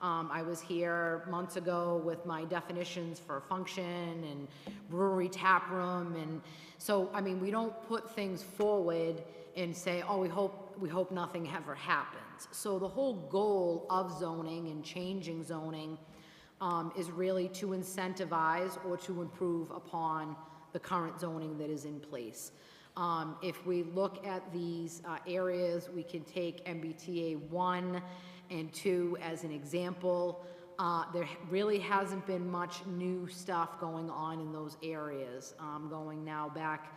I was here months ago with my definitions for function and brewery tap room, and so, I mean, we don't put things forward and say, oh, we hope nothing ever happens. So the whole goal of zoning and changing zoning is really to incentivize or to improve upon the current zoning that is in place. If we look at these areas, we can take MBTA 1 and 2 as an example. There really hasn't been much new stuff going on in those areas. Going now back,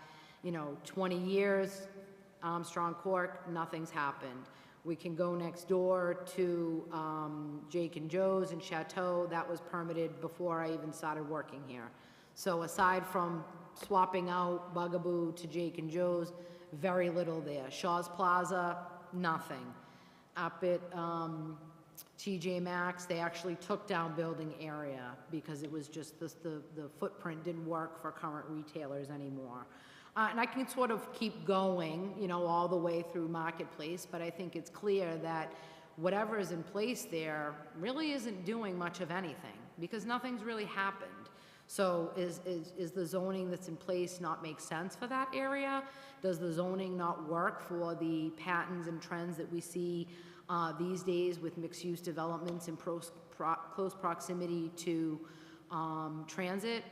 20 years, Armstrong Court, nothing's happened. We can go next door to Jake and Joe's in Chateau. That was permitted before I even started working here. So aside from swapping out Bugaboo to Jake and Joe's, very little there. Shaw's Plaza, nothing. Up at TJ Maxx, they actually took down building area because it was just the footprint didn't work for current retailers anymore. And I can sort of keep going, all the way through Marketplace, but I think it's clear that whatever is in place there really isn't doing much of anything because nothing's really happened. So is the zoning that's in place not make sense for that area? Does the zoning not work for the patterns and trends that we see these days with mixed-use developments in close proximity to transit?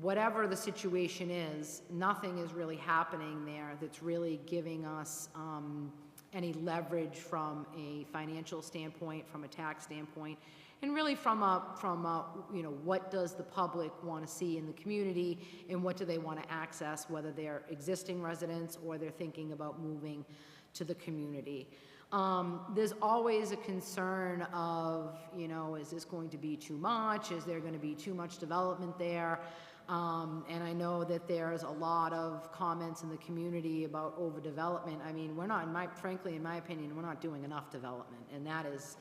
Whatever the situation is, nothing is really happening there that's really giving us any leverage from a financial standpoint, from a tax standpoint, and really from a what does the public want to see in the community and what do they want to access, whether they're existing residents or they're thinking about moving to the community. There's always a concern of, is this going to be too much? Is there going to be too much development there? And I know that there's a lot of comments in the community about overdevelopment. I mean, frankly, in my opinion, we're not doing enough development. And that is,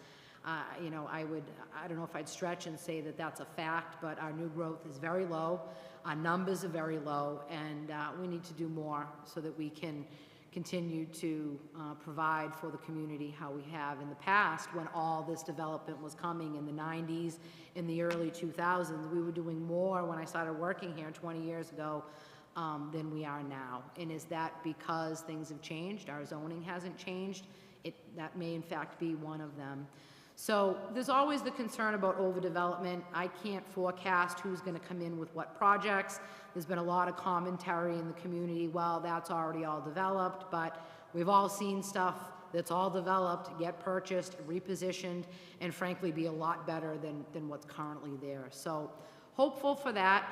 I don't know if I'd stretch and say that that's a fact, but our new growth is very low. Our numbers are very low, and we need to do more so that we can continue to provide for the community how we have in the past when all this development was coming in the 90s, in the early 2000s. We were doing more when I started working here 20 years ago than we are now. And is that because things have changed? Our zoning hasn't changed? That may in fact be one of them. So there's always the concern about overdevelopment. I can't forecast who's going to come in with what projects. There's been a lot of commentary in the community, well, that's already all developed, but we've all seen stuff that's all developed, get purchased, repositioned, and frankly be a lot better than what's currently there. So hopeful for that.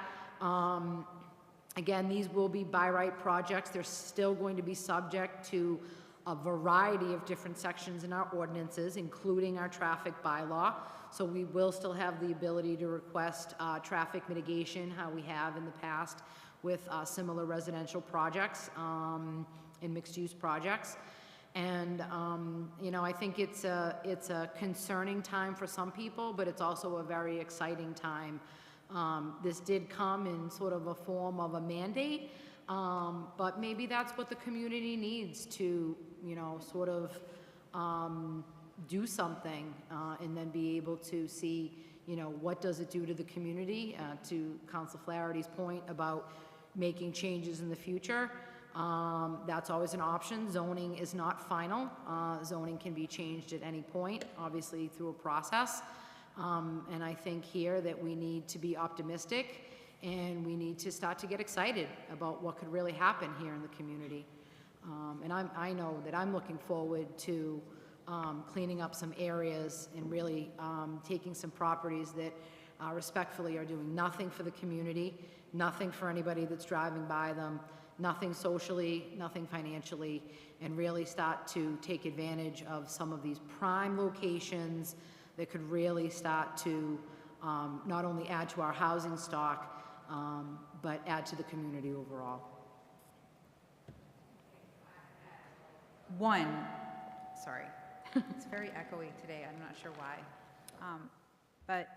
Again, these will be by right projects. They're still going to be subject to a variety of different sections in our ordinances, including our traffic bylaw. So we will still have the ability to request traffic mitigation, how we have in the past with similar residential projects and mixed-use projects. And, I think it's a concerning time for some people, but it's also a very exciting time. This did come in sort of a form of a mandate, but maybe that's what the community needs to, sort of do something and then be able to see, what does it do to the community, to Council Flaherty's point about making changes in the future. That's always an option. Zoning is not final. Zoning can be changed at any point, obviously through a process. And I think here that we need to be optimistic and we need to start to get excited about what could really happen here in the community. And I know that I'm looking forward to cleaning up some areas and really taking some properties that respectfully are doing nothing for the community, nothing for anybody that's driving by them, nothing socially, nothing financially, and really start to take advantage of some of these prime locations that could really start to not only add to our housing stock, but add to the community overall. Sorry, it's very echoey today, I'm not sure why. But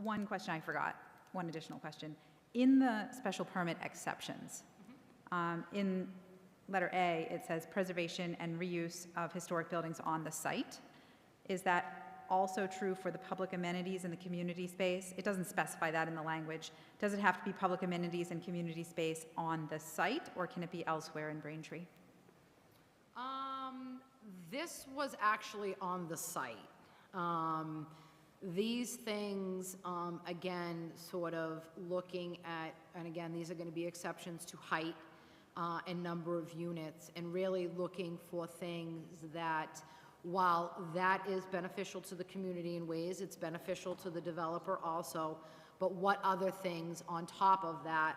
one question I forgot, one additional question. In the special permit exceptions, in letter A, it says preservation and reuse of historic buildings on the site. Is that also true for the public amenities in the community space? It doesn't specify that in the language. Does it have to be public amenities and community space on the site, or can it be elsewhere in Braintree? This was actually on the site. These things, again, sort of looking at, and again, these are going to be exceptions to height and number of units, and really looking for things that, while that is beneficial to the community in ways, it's beneficial to the developer also, but what other things on top of that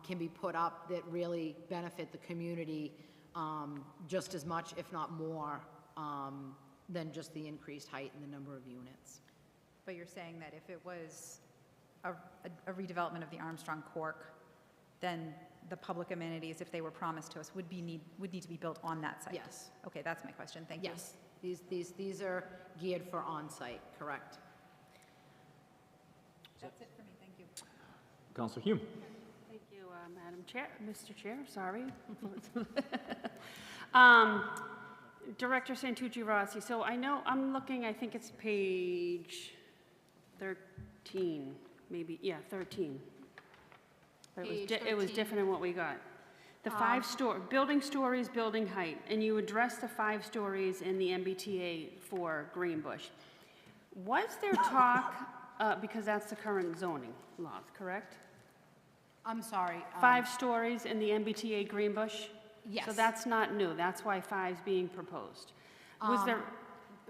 can be put up that really benefit the community just as much, if not more, than just the increased height and the number of units. But you're saying that if it was a redevelopment of the Armstrong Cork, then the public amenities, if they were promised to us, would need to be built on that site? Yes. Okay, that's my question, thank you. Yes, these are geared for on-site, correct? That's it for me, thank you. Counselor Hume. Thank you, Madam Chair, Mr. Chair, sorry. Director Santucci Rossi, so I know, I'm looking, I think it's page 13, maybe, yeah, 13. But Page it was 13. different than what we got. The building stories, building height, and you addressed the 5 stories in the MBTA for Greenbush. Was there talk, because that's the current zoning laws, correct? I'm sorry. 5 stories in the MBTA Greenbush? Yes. So that's not new, that's why 5's being proposed. Was there,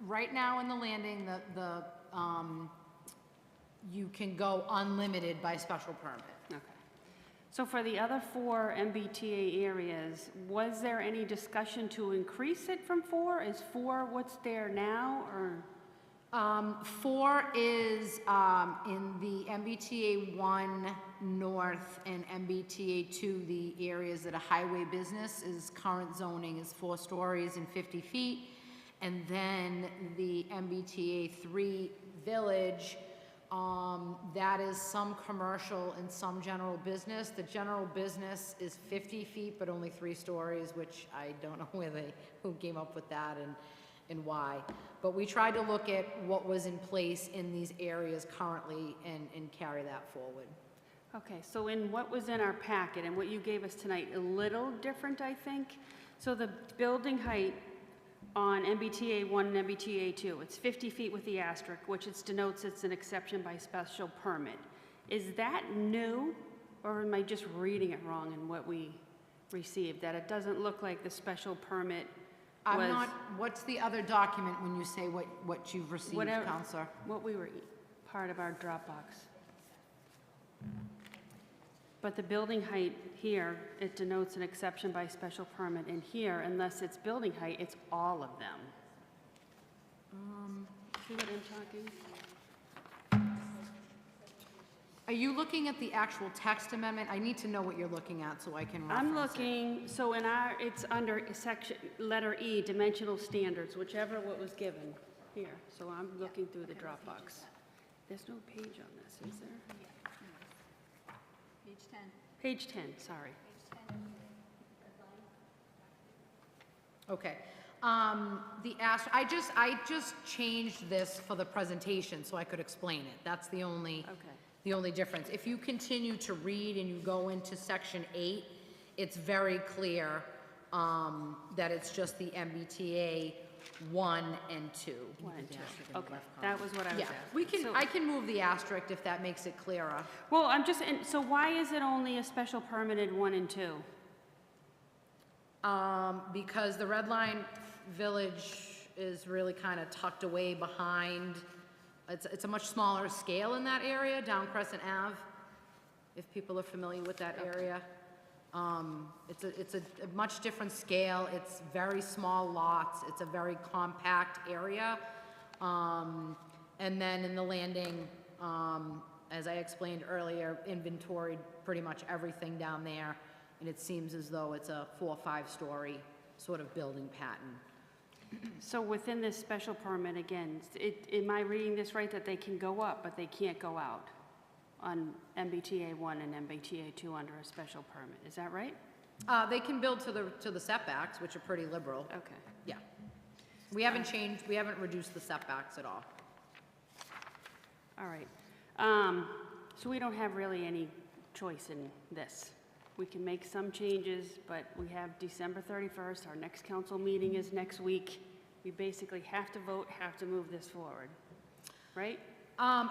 Right now in the landing, you can go unlimited by special permit. okay. So for the other 4 MBTA areas, was there any discussion to increase it from 4? Is 4 what's there now, or? 4 is in the MBTA 1 North and MBTA 2, the areas that are highway business, is current zoning is 4 stories and 50 feet. And then the MBTA 3 Village, that is some commercial and some general business. The general business is 50 feet, but only 3 stories, which I don't know who came up with that and why. But we tried to look at what was in place in these areas currently and carry that forward. Okay, so in what was in our packet and what you gave us tonight, a little different, I think. So the building height on MBTA 1 and MBTA 2, it's 50 feet with the asterisk, which it denotes it's an exception by special permit. Is that new, or am I just reading it wrong in what we received? That it doesn't look like the special permit I'm was... not, what's the other document when you say what you've received, Whatever- Counselor? What we were, part of our Dropbox. But the building height here, it denotes an exception by special permit, and here, unless it's building height, it's all of them. See what I'm talking? Are you looking at the actual text amendment? I need to know what you're looking at so I can reference I'm it. looking, so in our, it's under section, letter E, dimensional standards, whichever what was given here. So I'm looking through the Dropbox. There's no page on this, is there? Page 10. Page 10, sorry. Okay. I just changed this for the presentation so I could explain it. That's the only difference. If you continue to read and you go into section 8, it's very clear that it's just the MBTA 1 and 2. 1 and 2, okay. That was what I was Yeah, asking. So- I can move the asterisk if that makes it clearer. Well, I'm just, so why is it only a special permitted 1 and 2? Because the Red Line Village is really kind of tucked away behind, it's a much smaller scale in that area, down Crescent Ave, if people are familiar with that area. It's a much different scale, it's very small lots, it's a very compact area. And then in the landing, as I explained earlier, inventoried pretty much everything down there, and it seems as though it's a 4 or 5 story sort of building pattern. So within this special permit, again, am I reading this right, that they can go up, but they can't go out on MBTA 1 and MBTA 2 under a special permit, is that right? They can build to the setbacks, which are pretty liberal. Okay. Yeah. We haven't reduced the setbacks at all. All right. So we don't have really any choice in this. We can make some changes, but we have December 31st. Our next council meeting is next week. We basically have to vote, have to move this forward. right?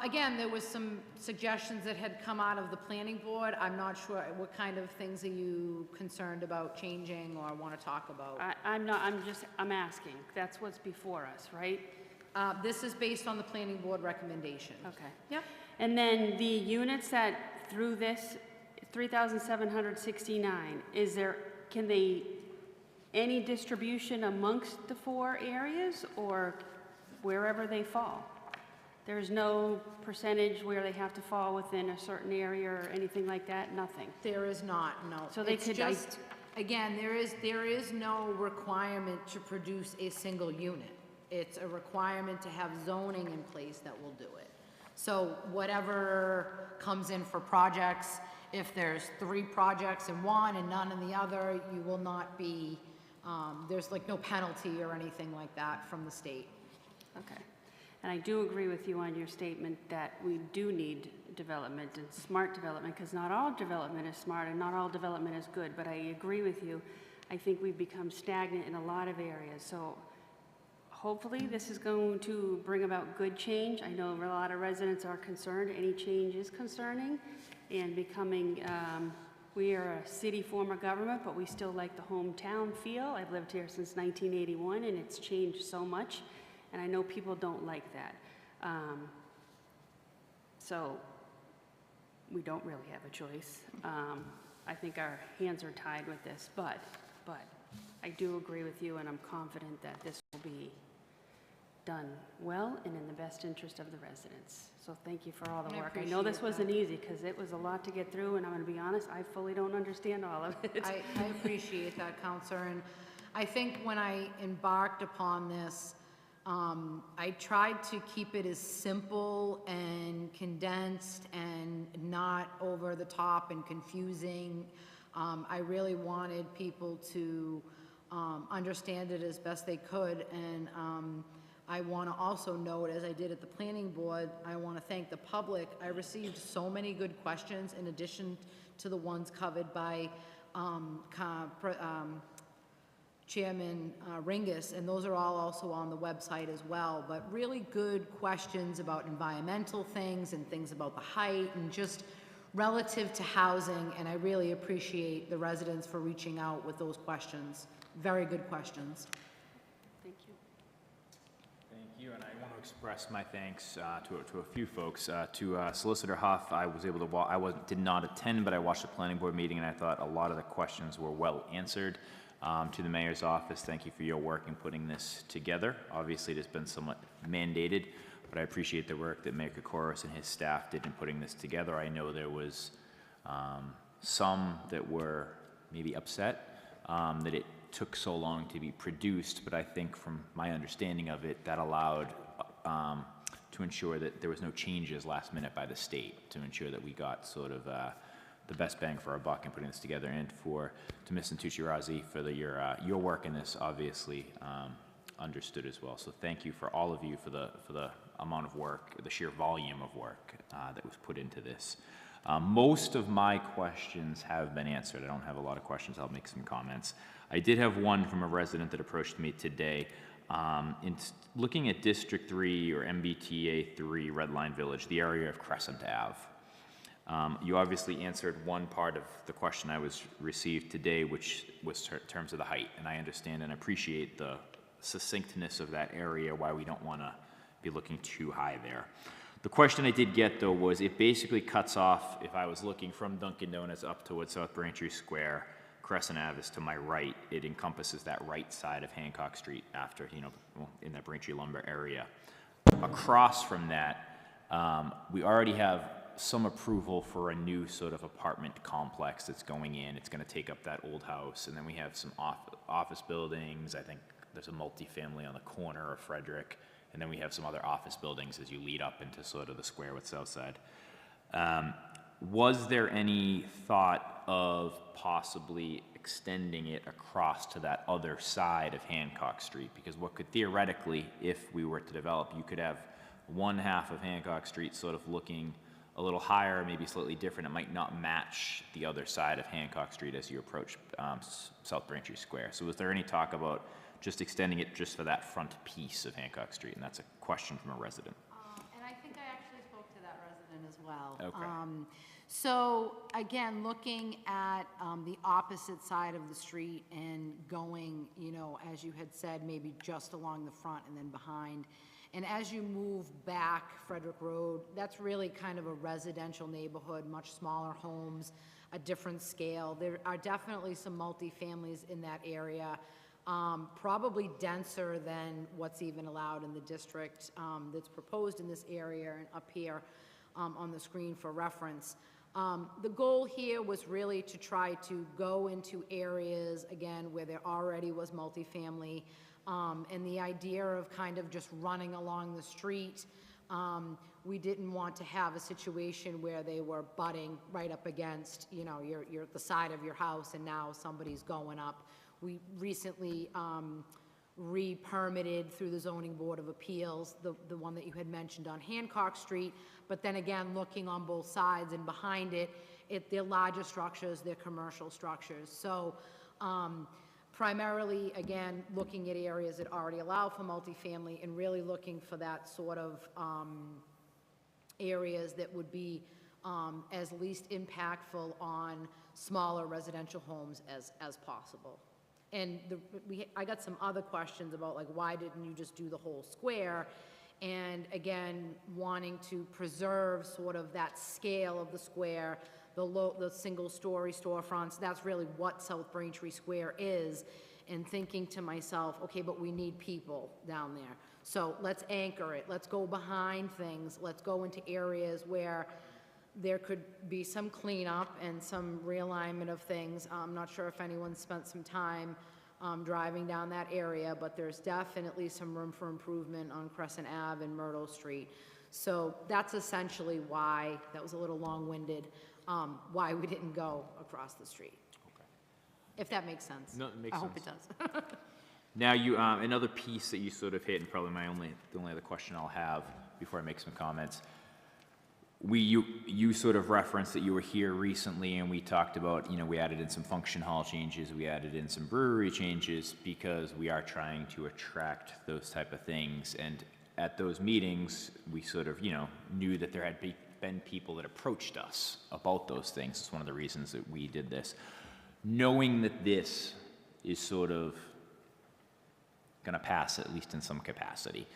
Again, there was some suggestions that had come out of the planning board. I'm not sure, what kind of things are you concerned about changing or want to talk about? I'm asking. That's what's before us, right? This is based on the planning board recommendation. Okay. Yep. And then the units that, through this, 3,769, any distribution amongst the 4 areas or wherever they fall? There's no percentage where they have to fall within a certain area or anything like that? Nothing? There is not, no. So they It's could- just, again, there is no requirement to produce a single unit. It's a requirement to have zoning in place that will do it. So whatever comes in for projects, if there's 3 projects in one and none in the other, you will not be, there's like no penalty or anything like that from the state. Okay. And I do agree with you on your statement that we do need development and smart development, because not all development is smart and not all development is good, but I agree with you. I think we've become stagnant in a lot of areas, so hopefully this is going to bring about good change. I know a lot of residents are concerned. Any change is concerning and becoming, we are a city form of government, but we still like the hometown feel. I've lived here since 1981 and it's changed so much. And I know people don't like that. So we don't really have a choice. I think our hands are tied with this, but I do agree with you, and I'm confident that this will be done well and in the best interest of the residents. So thank you for all the I work. I know this appreciate wasn't easy, because it was a lot to get through, and I'm going to be honest, I fully don't understand all of it. I appreciate that, Counselor, and I think when I embarked upon this, I tried to keep it as simple and condensed and not over the top and confusing. I really wanted people to understand it as best they could, and I want to also note, as I did at the planning board, I want to thank the public. I received so many good questions in addition to the ones covered by Chairman Ringus, and those are all also on the website as well, but really good questions about environmental things and things about the height and just relative to housing, and I really appreciate the residents for reaching out with those questions. Very good questions. Thank you. Thank you, and I want to express my thanks to a few folks. To Solicitor Huff, I was able to did not attend, but I watched the planning board meeting, and I thought a lot of the questions were well answered. To the mayor's office, thank you for your work in putting this together. Obviously, it has been somewhat mandated, but I appreciate the work that Mayor Kokoros and his staff did in putting this together. I know there was some that were maybe upset that it took so long to be produced, but I think from my understanding of it, that allowed to ensure that there was no changes last minute by the state, to ensure that we got sort of the best bang for our buck in putting this together, and to Ms. Santucci-Razzi for your work in this, obviously understood as well. So thank you for all of you for the amount of work, the sheer volume of work that was put into this. Most of my questions have been answered. I don't have a lot of questions. I'll make some comments. I did have one from a resident that approached me today. In looking at District 3 or MBTA 3 Red Line Village, the area of Crescent Ave, you obviously answered one part of the question I received today, which was in terms of the height, and I understand and appreciate the succinctness of that area, why we don't want to be looking too high there. The question I did get, though, was it basically cuts off, if I was looking from Dunkin' Donuts up towards South Braintree Square, Crescent Ave is to my right, it encompasses that right side of Hancock Street after, in that Braintree Lumber area. Across from that, we already have some approval for a new sort of apartment complex that's going in. It's going to take up that old house, and then we have some office buildings. I think there's a multifamily on the corner of Frederick, and then we have some other office buildings as you lead up into sort of the square with Southside. Was there any thought of possibly extending it across to that other side of Hancock Street? Because what could theoretically, if we were to develop, you could have one half of Hancock Street sort of looking a little higher, maybe slightly different. It might not match the other side of Hancock Street as you approach South Braintree Square. So was there any talk about just extending it just for that front piece of Hancock Street? And that's a question from a resident. And I well. Okay. So again, looking at the opposite side of the street and going, you know, as you had said, maybe just along the front and then behind. And as you move back Frederick Road, that's really kind of a residential neighborhood, much smaller homes, a different scale. There are definitely some multifamilies in that area, probably denser than what's even allowed in the district that's proposed in this area and up here on the screen for reference. The goal here was really to try to go into areas, again, where there already was multifamily, and the idea of kind of just running along the street. We didn't want to have a situation where they were butting right up against, you know, your the side of your house, and now somebody's going up. We recently re-permitted through the Zoning Board of Appeals, the one that you had mentioned on Hancock Street, but then again, looking on both sides and behind it, they're larger structures, they're commercial structures. So primarily, again, looking at areas that already allow for multifamily and really looking for that sort of areas that would be as least impactful on smaller residential homes as possible. And I got some other questions about, like, why didn't you just do the whole square? And again, wanting to preserve sort of that scale of the square, the single-story storefronts, that's really what South Braintree Square is. And thinking to myself, okay, but we need people down there. So let's anchor it. Let's go behind things. Let's go into areas where there could be some cleanup and some realignment of things. I'm not sure if anyone spent some time driving down that area, but there's definitely some room for improvement on Crescent Ave and Myrtle Street. So that's essentially why, that was a little long-winded, why we didn't go across the street. Okay. If that makes sense. No, it makes I hope it sense. does. Now, you, another piece that you sort of hit, and probably the only other question I'll have before I make some comments. You sort of referenced that you were here recently, and we talked about, you know, we added in some function hall changes, we added in some brewery changes, because we are trying to attract those type of things. And at those meetings, we sort of, you know, knew that there had been people that approached us about those things. It's one of the reasons that we did this. Knowing that this is sort of gonna pass, at least in some capacity,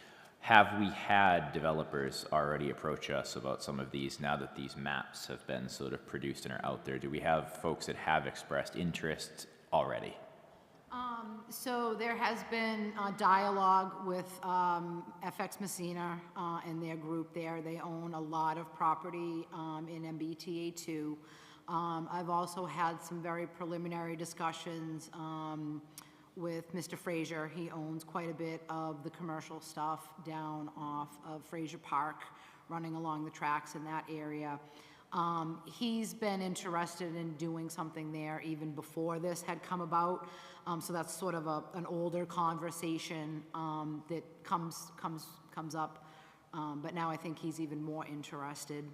have we had developers already approach us about some of these now that these maps have been sort of produced and are out there? Do we have folks that have expressed interest already? So there has been dialogue with FX Messina and their group there. They own a lot of property in MBTA 2. I've also had some very preliminary discussions with Mr. Frazier. He owns quite a bit of the commercial stuff down off of Frazier Park, running along the tracks in that area. He's been interested in doing something there even before this had come about. So that's sort of an older conversation that comes up. But now I think he's even more interested.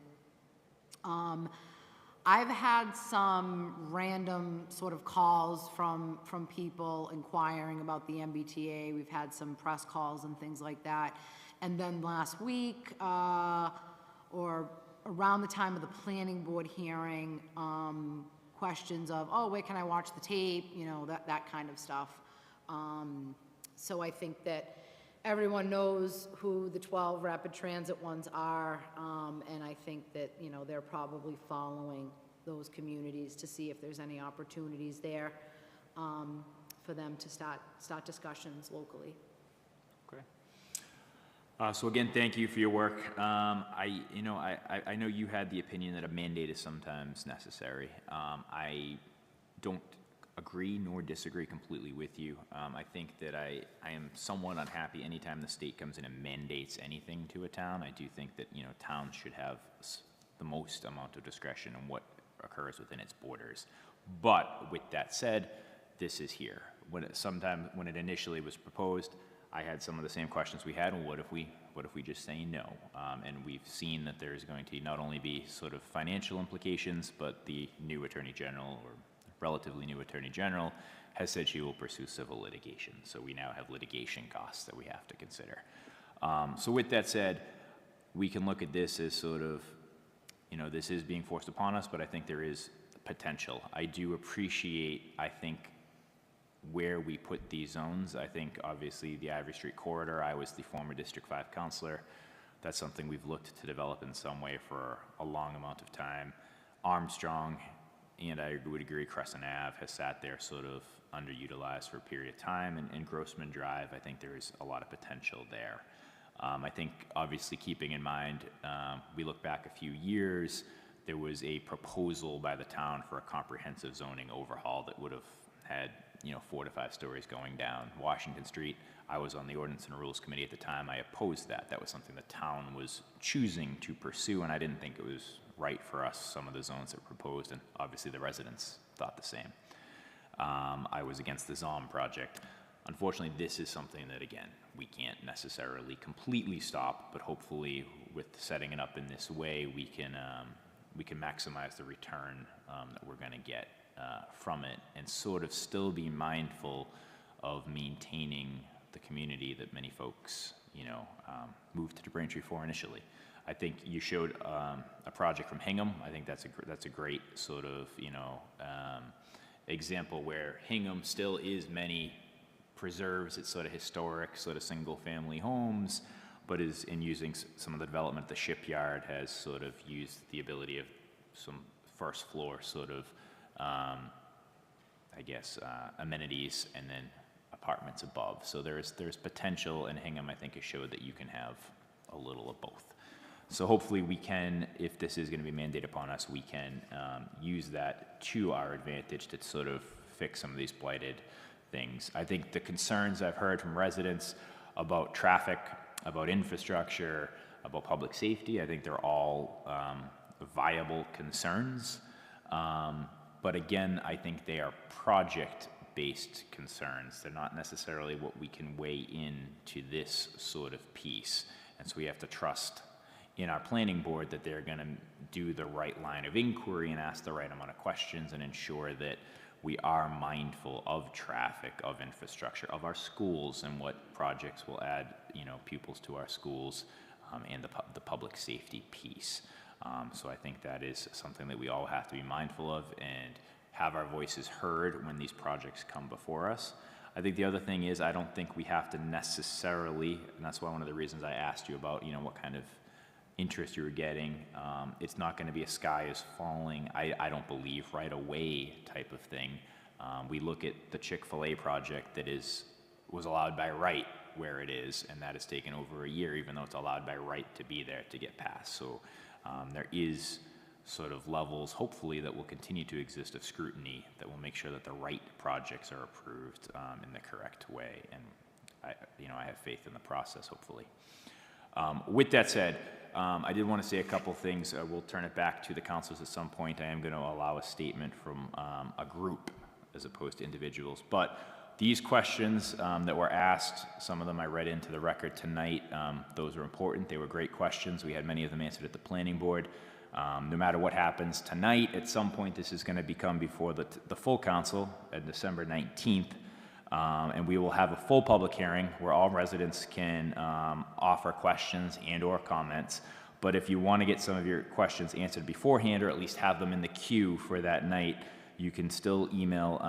I've had some random sort of calls from people inquiring about the MBTA. We've had some press calls and things like that. And then last week, or around the time of the planning board hearing, questions of, oh, wait, can I watch the tape? You know, that kind of stuff. So I think that everyone knows who the 12 rapid transit ones are, and I think that, you know, they're probably following those communities to see if there's any opportunities there for them to start discussions locally. Okay. So again, thank you for your work. I know you had the opinion that a mandate is sometimes necessary. I don't agree nor disagree completely with you. I think that I am somewhat unhappy anytime the state comes in and mandates anything to a town. I do think that, you know, towns should have the most amount of discretion in what occurs within its borders. But with that said, this is here. When it initially was proposed, I had some of the same questions we had. Well, what if we just say no? And we've seen that there's going to not only be sort of financial implications, but the new Attorney General, or relatively new Attorney General, has said she will pursue civil litigation. So we now have litigation costs that we have to consider. So with that said, we can look at this as sort of this is being forced upon us, but I think there is potential. I do appreciate, I think, where we put these zones. I think obviously the Ivory Street corridor, I was the former District 5 councilor. That's something we've looked to develop in some way for a long amount of time. Armstrong, and I would agree, Crescent Ave has sat there sort of underutilized for a period of time, and Grossman Drive, I think there is a lot of potential there. I think obviously keeping in mind, we look back a few years, there was a proposal by the town for a comprehensive zoning overhaul that would have had 4 to 5 stories going down Washington Street. I was on the Ordinance and Rules Committee at the time. I opposed that. That was something the town was choosing to pursue, and I didn't think it was right for us, some of the zones that were proposed, and obviously the residents thought the same. I was against the ZOM project. Unfortunately, this is something that, again, we can't necessarily completely stop, but hopefully with setting it up in this way, we can maximize the return that we're going to get from it, and sort of still be mindful of maintaining the community that many folks, moved to Braintree for initially. I think you showed a project from Hingham. I think that's a great sort of example where Hingham still is preserves its sort of historic sort of single family homes, but is in using some of the development. The shipyard has sort of used the ability of some first floor sort of amenities and then apartments above. So there's potential, and Hingham, I think, has showed that you can have a little of both. So hopefully we can, if this is going to be mandated upon us, we can use that to our advantage to sort of fix some of these blighted things. I think the concerns I've heard from residents about traffic, about infrastructure, about public safety, I think they're all viable concerns. But again, I think they are project-based concerns. They're not necessarily what we can weigh into this sort of piece. And so we have to trust in our planning board that they're going to do the right line of inquiry and ask the right amount of questions and ensure that we are mindful of traffic, of infrastructure, of our schools, and what projects will add, pupils to our schools, and the public safety piece. So I think that is something that we all have to be mindful of and have our voices heard when these projects come before us. I think the other thing is, I don't think we have to necessarily, and that's why one of the reasons I asked you about, what kind of interest you were getting. It's not going to be a sky is falling, I don't believe, right away type of thing. We look at the Chick-fil-A project that was allowed by right where it is, and that has taken over a year, even though it's allowed by right to be there to get passed. So there is sort of levels, hopefully, that will continue to exist of scrutiny that will make sure that the right projects are approved in the correct way. And I have faith in the process, hopefully. With that said, I did want to say a couple things. We'll turn it back to the councilors at some point. I am going to allow a statement from a group as opposed to individuals. But these questions that were asked, some of them I read into the record tonight. Those were important. They were great questions. We had many of them answered at the planning board. No matter what happens tonight, at some point this is going to become before the full council on December 19th. And we will have a full public hearing where all residents can offer questions and or comments. But if you want to get some of your questions answered beforehand, or at least have them in the queue for that night, you can still email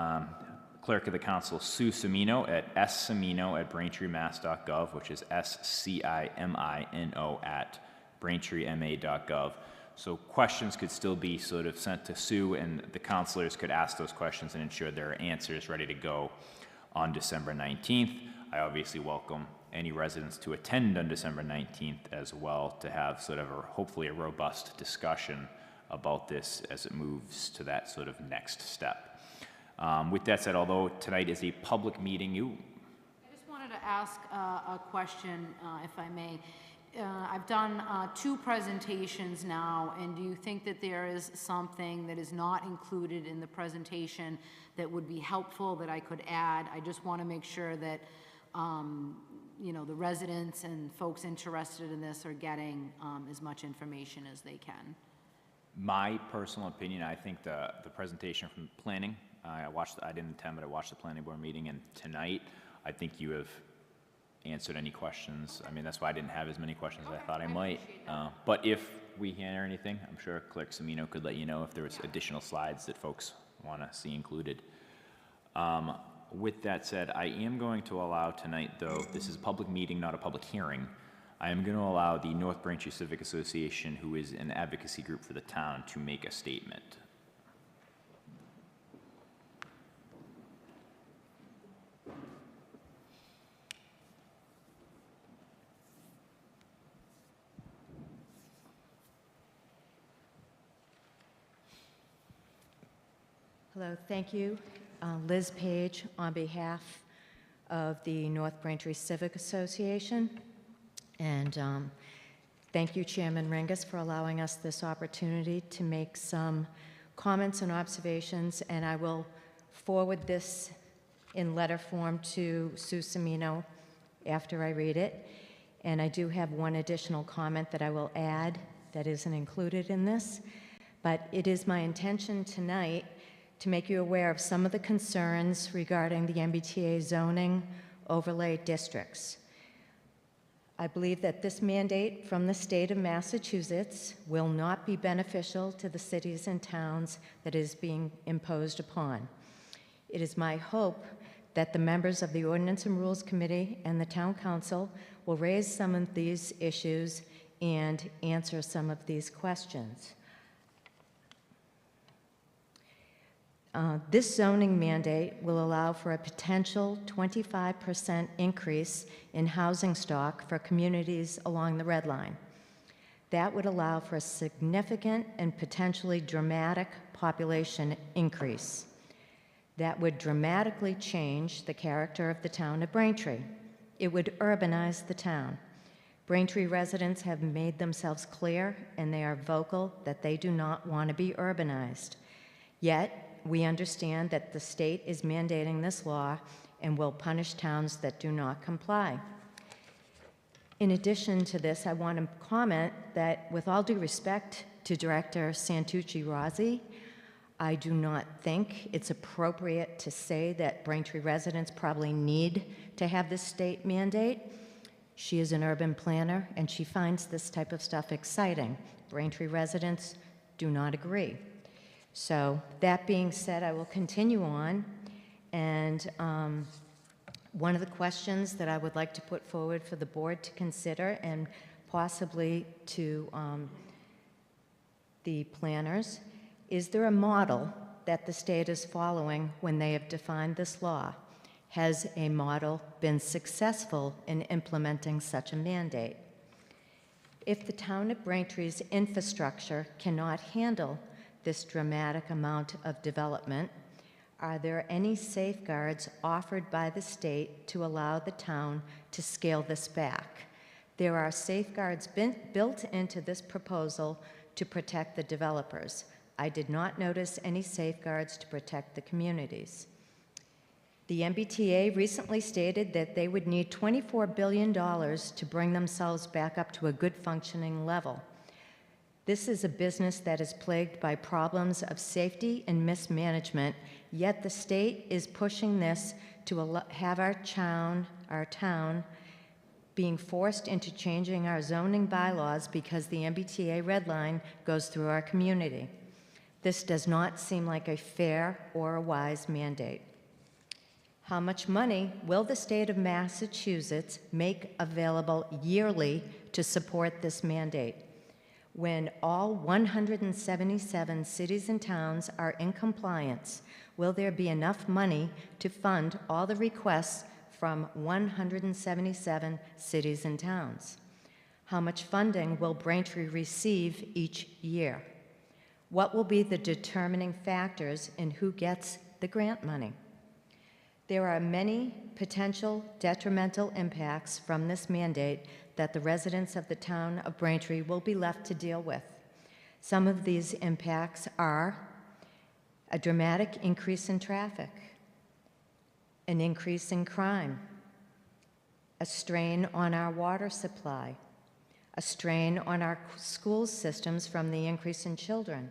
Clerk of the Council Sue Cimino at scimino@braintreemass.gov, which is scimino@braintreema.gov. So questions could still be sort of sent to Sue, and the councilors could ask those questions and ensure there are answers ready to go on December 19th. I obviously welcome any residents to attend on December 19th as well, to have sort of hopefully a robust discussion about this as it moves to that sort of next step. With that said, although tonight is a public meeting, I just wanted to ask a question, if I may. I've done 2 presentations now, and do you think that there is something that is not included in the presentation that would be helpful that I could add? I just want to make sure that, the residents and folks interested in this are getting as much information as they can. my personal opinion, I think the presentation from planning, I didn't attend, but I watched the planning board meeting, and tonight, I think you have answered any questions. I mean, that's why I didn't have as many questions as I thought I might. But if we hear anything, I'm sure Clerk Semino could let you know if there was additional slides that folks want to see included. With that said, I am going to allow tonight, though, this is a public meeting, not a public hearing. I am going to allow the North Braintree Civic Association, who is an advocacy group for the town, to make a statement. Hello, thank you. Liz Page on behalf of the North Braintree Civic Association. And thank you, Chairman Ringus, for allowing us this opportunity to make some comments and observations. And I will forward this in letter form to Sue Semino after I read it. And I do have one additional comment that I will add that isn't included in this. But it is my intention tonight to make you aware of some of the concerns regarding the MBTA zoning overlay districts. I believe that this mandate from the state of Massachusetts will not be beneficial to the cities and towns that is being imposed upon. It is my hope that the members of the Ordinance and Rules Committee and the Town Council will raise some of these issues and answer some of these questions. This zoning mandate will allow for a potential 25% increase in housing stock for communities along the Red Line. That would allow for a significant and potentially dramatic population increase. That would dramatically change the character of the town of Braintree. It would urbanize the town. Braintree residents have made themselves clear, and they are vocal that they do not want to be urbanized. Yet, we understand that the state is mandating this law and will punish towns that do not comply. In addition to this, I want to comment that with all due respect to Director Santucci-Rossi, I do not think it's appropriate to say that Braintree residents probably need to have this state mandate. She is an urban planner and she finds this type of stuff exciting. Braintree residents do not agree. So that being said, I will continue on, and one of the questions that I would like to put forward for the board to consider and possibly to the planners, is there a model that the state is following when they have defined this law? Has a model been successful in implementing such a mandate? If the town of Braintree's infrastructure cannot handle this dramatic amount of development, are there any safeguards offered by the state to allow the town to scale this back? There are safeguards built into this proposal to protect the developers. I did not notice any safeguards to protect the communities. The MBTA recently stated that they would need $24 billion to bring themselves back up to a good functioning level. This is a business that is plagued by problems of safety and mismanagement, yet the state is pushing this to have our town being forced into changing our zoning bylaws because the MBTA red line goes through our community. This does not seem like a fair or a wise mandate. How much money will the state of Massachusetts make available yearly to support this mandate? When all 177 cities and towns are in compliance, will there be enough money to fund all the requests from 177 cities and towns? How much funding will Braintree receive each year? What will be the determining factors in who gets the grant money? There are many potential detrimental impacts from this mandate that the residents of the town of Braintree will be left to deal with. Some of these impacts are a dramatic increase in traffic, an increase in crime, a strain on our water supply, a strain on our school systems from the increase in children,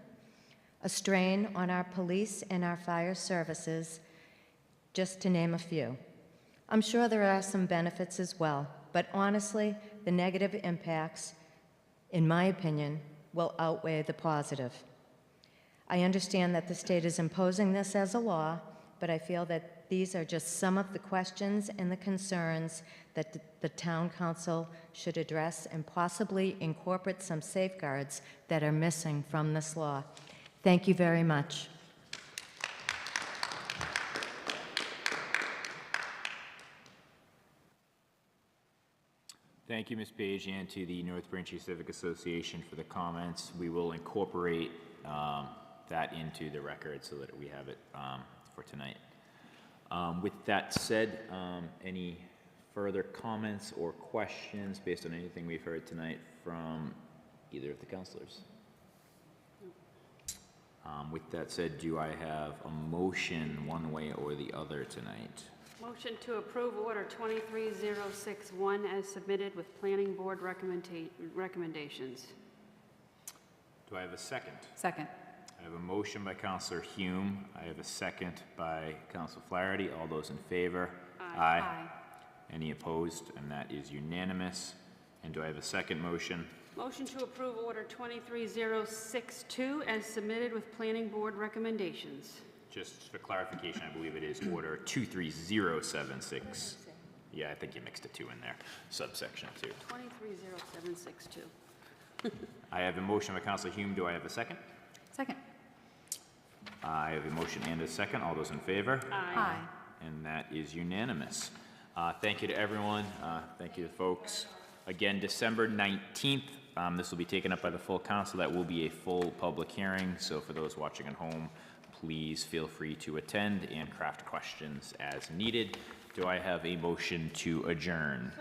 a strain on our police and our fire services, just to name a few. I'm sure there are some benefits as well, but honestly, the negative impacts, in my opinion, will outweigh the positive. I understand that the state is imposing this as a law, but I feel that these are just some of the questions and the concerns that the town council should address and possibly incorporate some safeguards that are missing from this law. Thank you very much. Thank you, Ms. Page, and to the North Braintree Civic Association for the comments. We will incorporate that into the record so that we have it for tonight. With that said, any further comments or questions based on anything we've heard tonight from either of the councilors? With that said, do I have a motion one way or the other tonight? Motion to approve Order 23061 as submitted with Planning Board recommendations. Do I have a second? Second. I have a motion by Councilor Hume. I have a second by Councilor Flaherty. All those in favor? Aye. Aye. Any opposed? And that is unanimous. And do I have a second motion? Motion to approve Order 23062 as submitted with Planning Board recommendations. Just for clarification, I believe it is Order 23076. Yeah, I think you mixed a 2 in there. Subsection 2. 23076. I have a motion by Councilor Hume. Do I have a second? Second. I have a motion and a second. All those in favor? Aye. And that is unanimous. Thank you to everyone. Thank you to folks. Again, December 19th, this will be taken up by the full council. That will be a full public hearing. So for those watching at home, please feel free to attend and craft questions as needed. Do I have a motion to adjourn?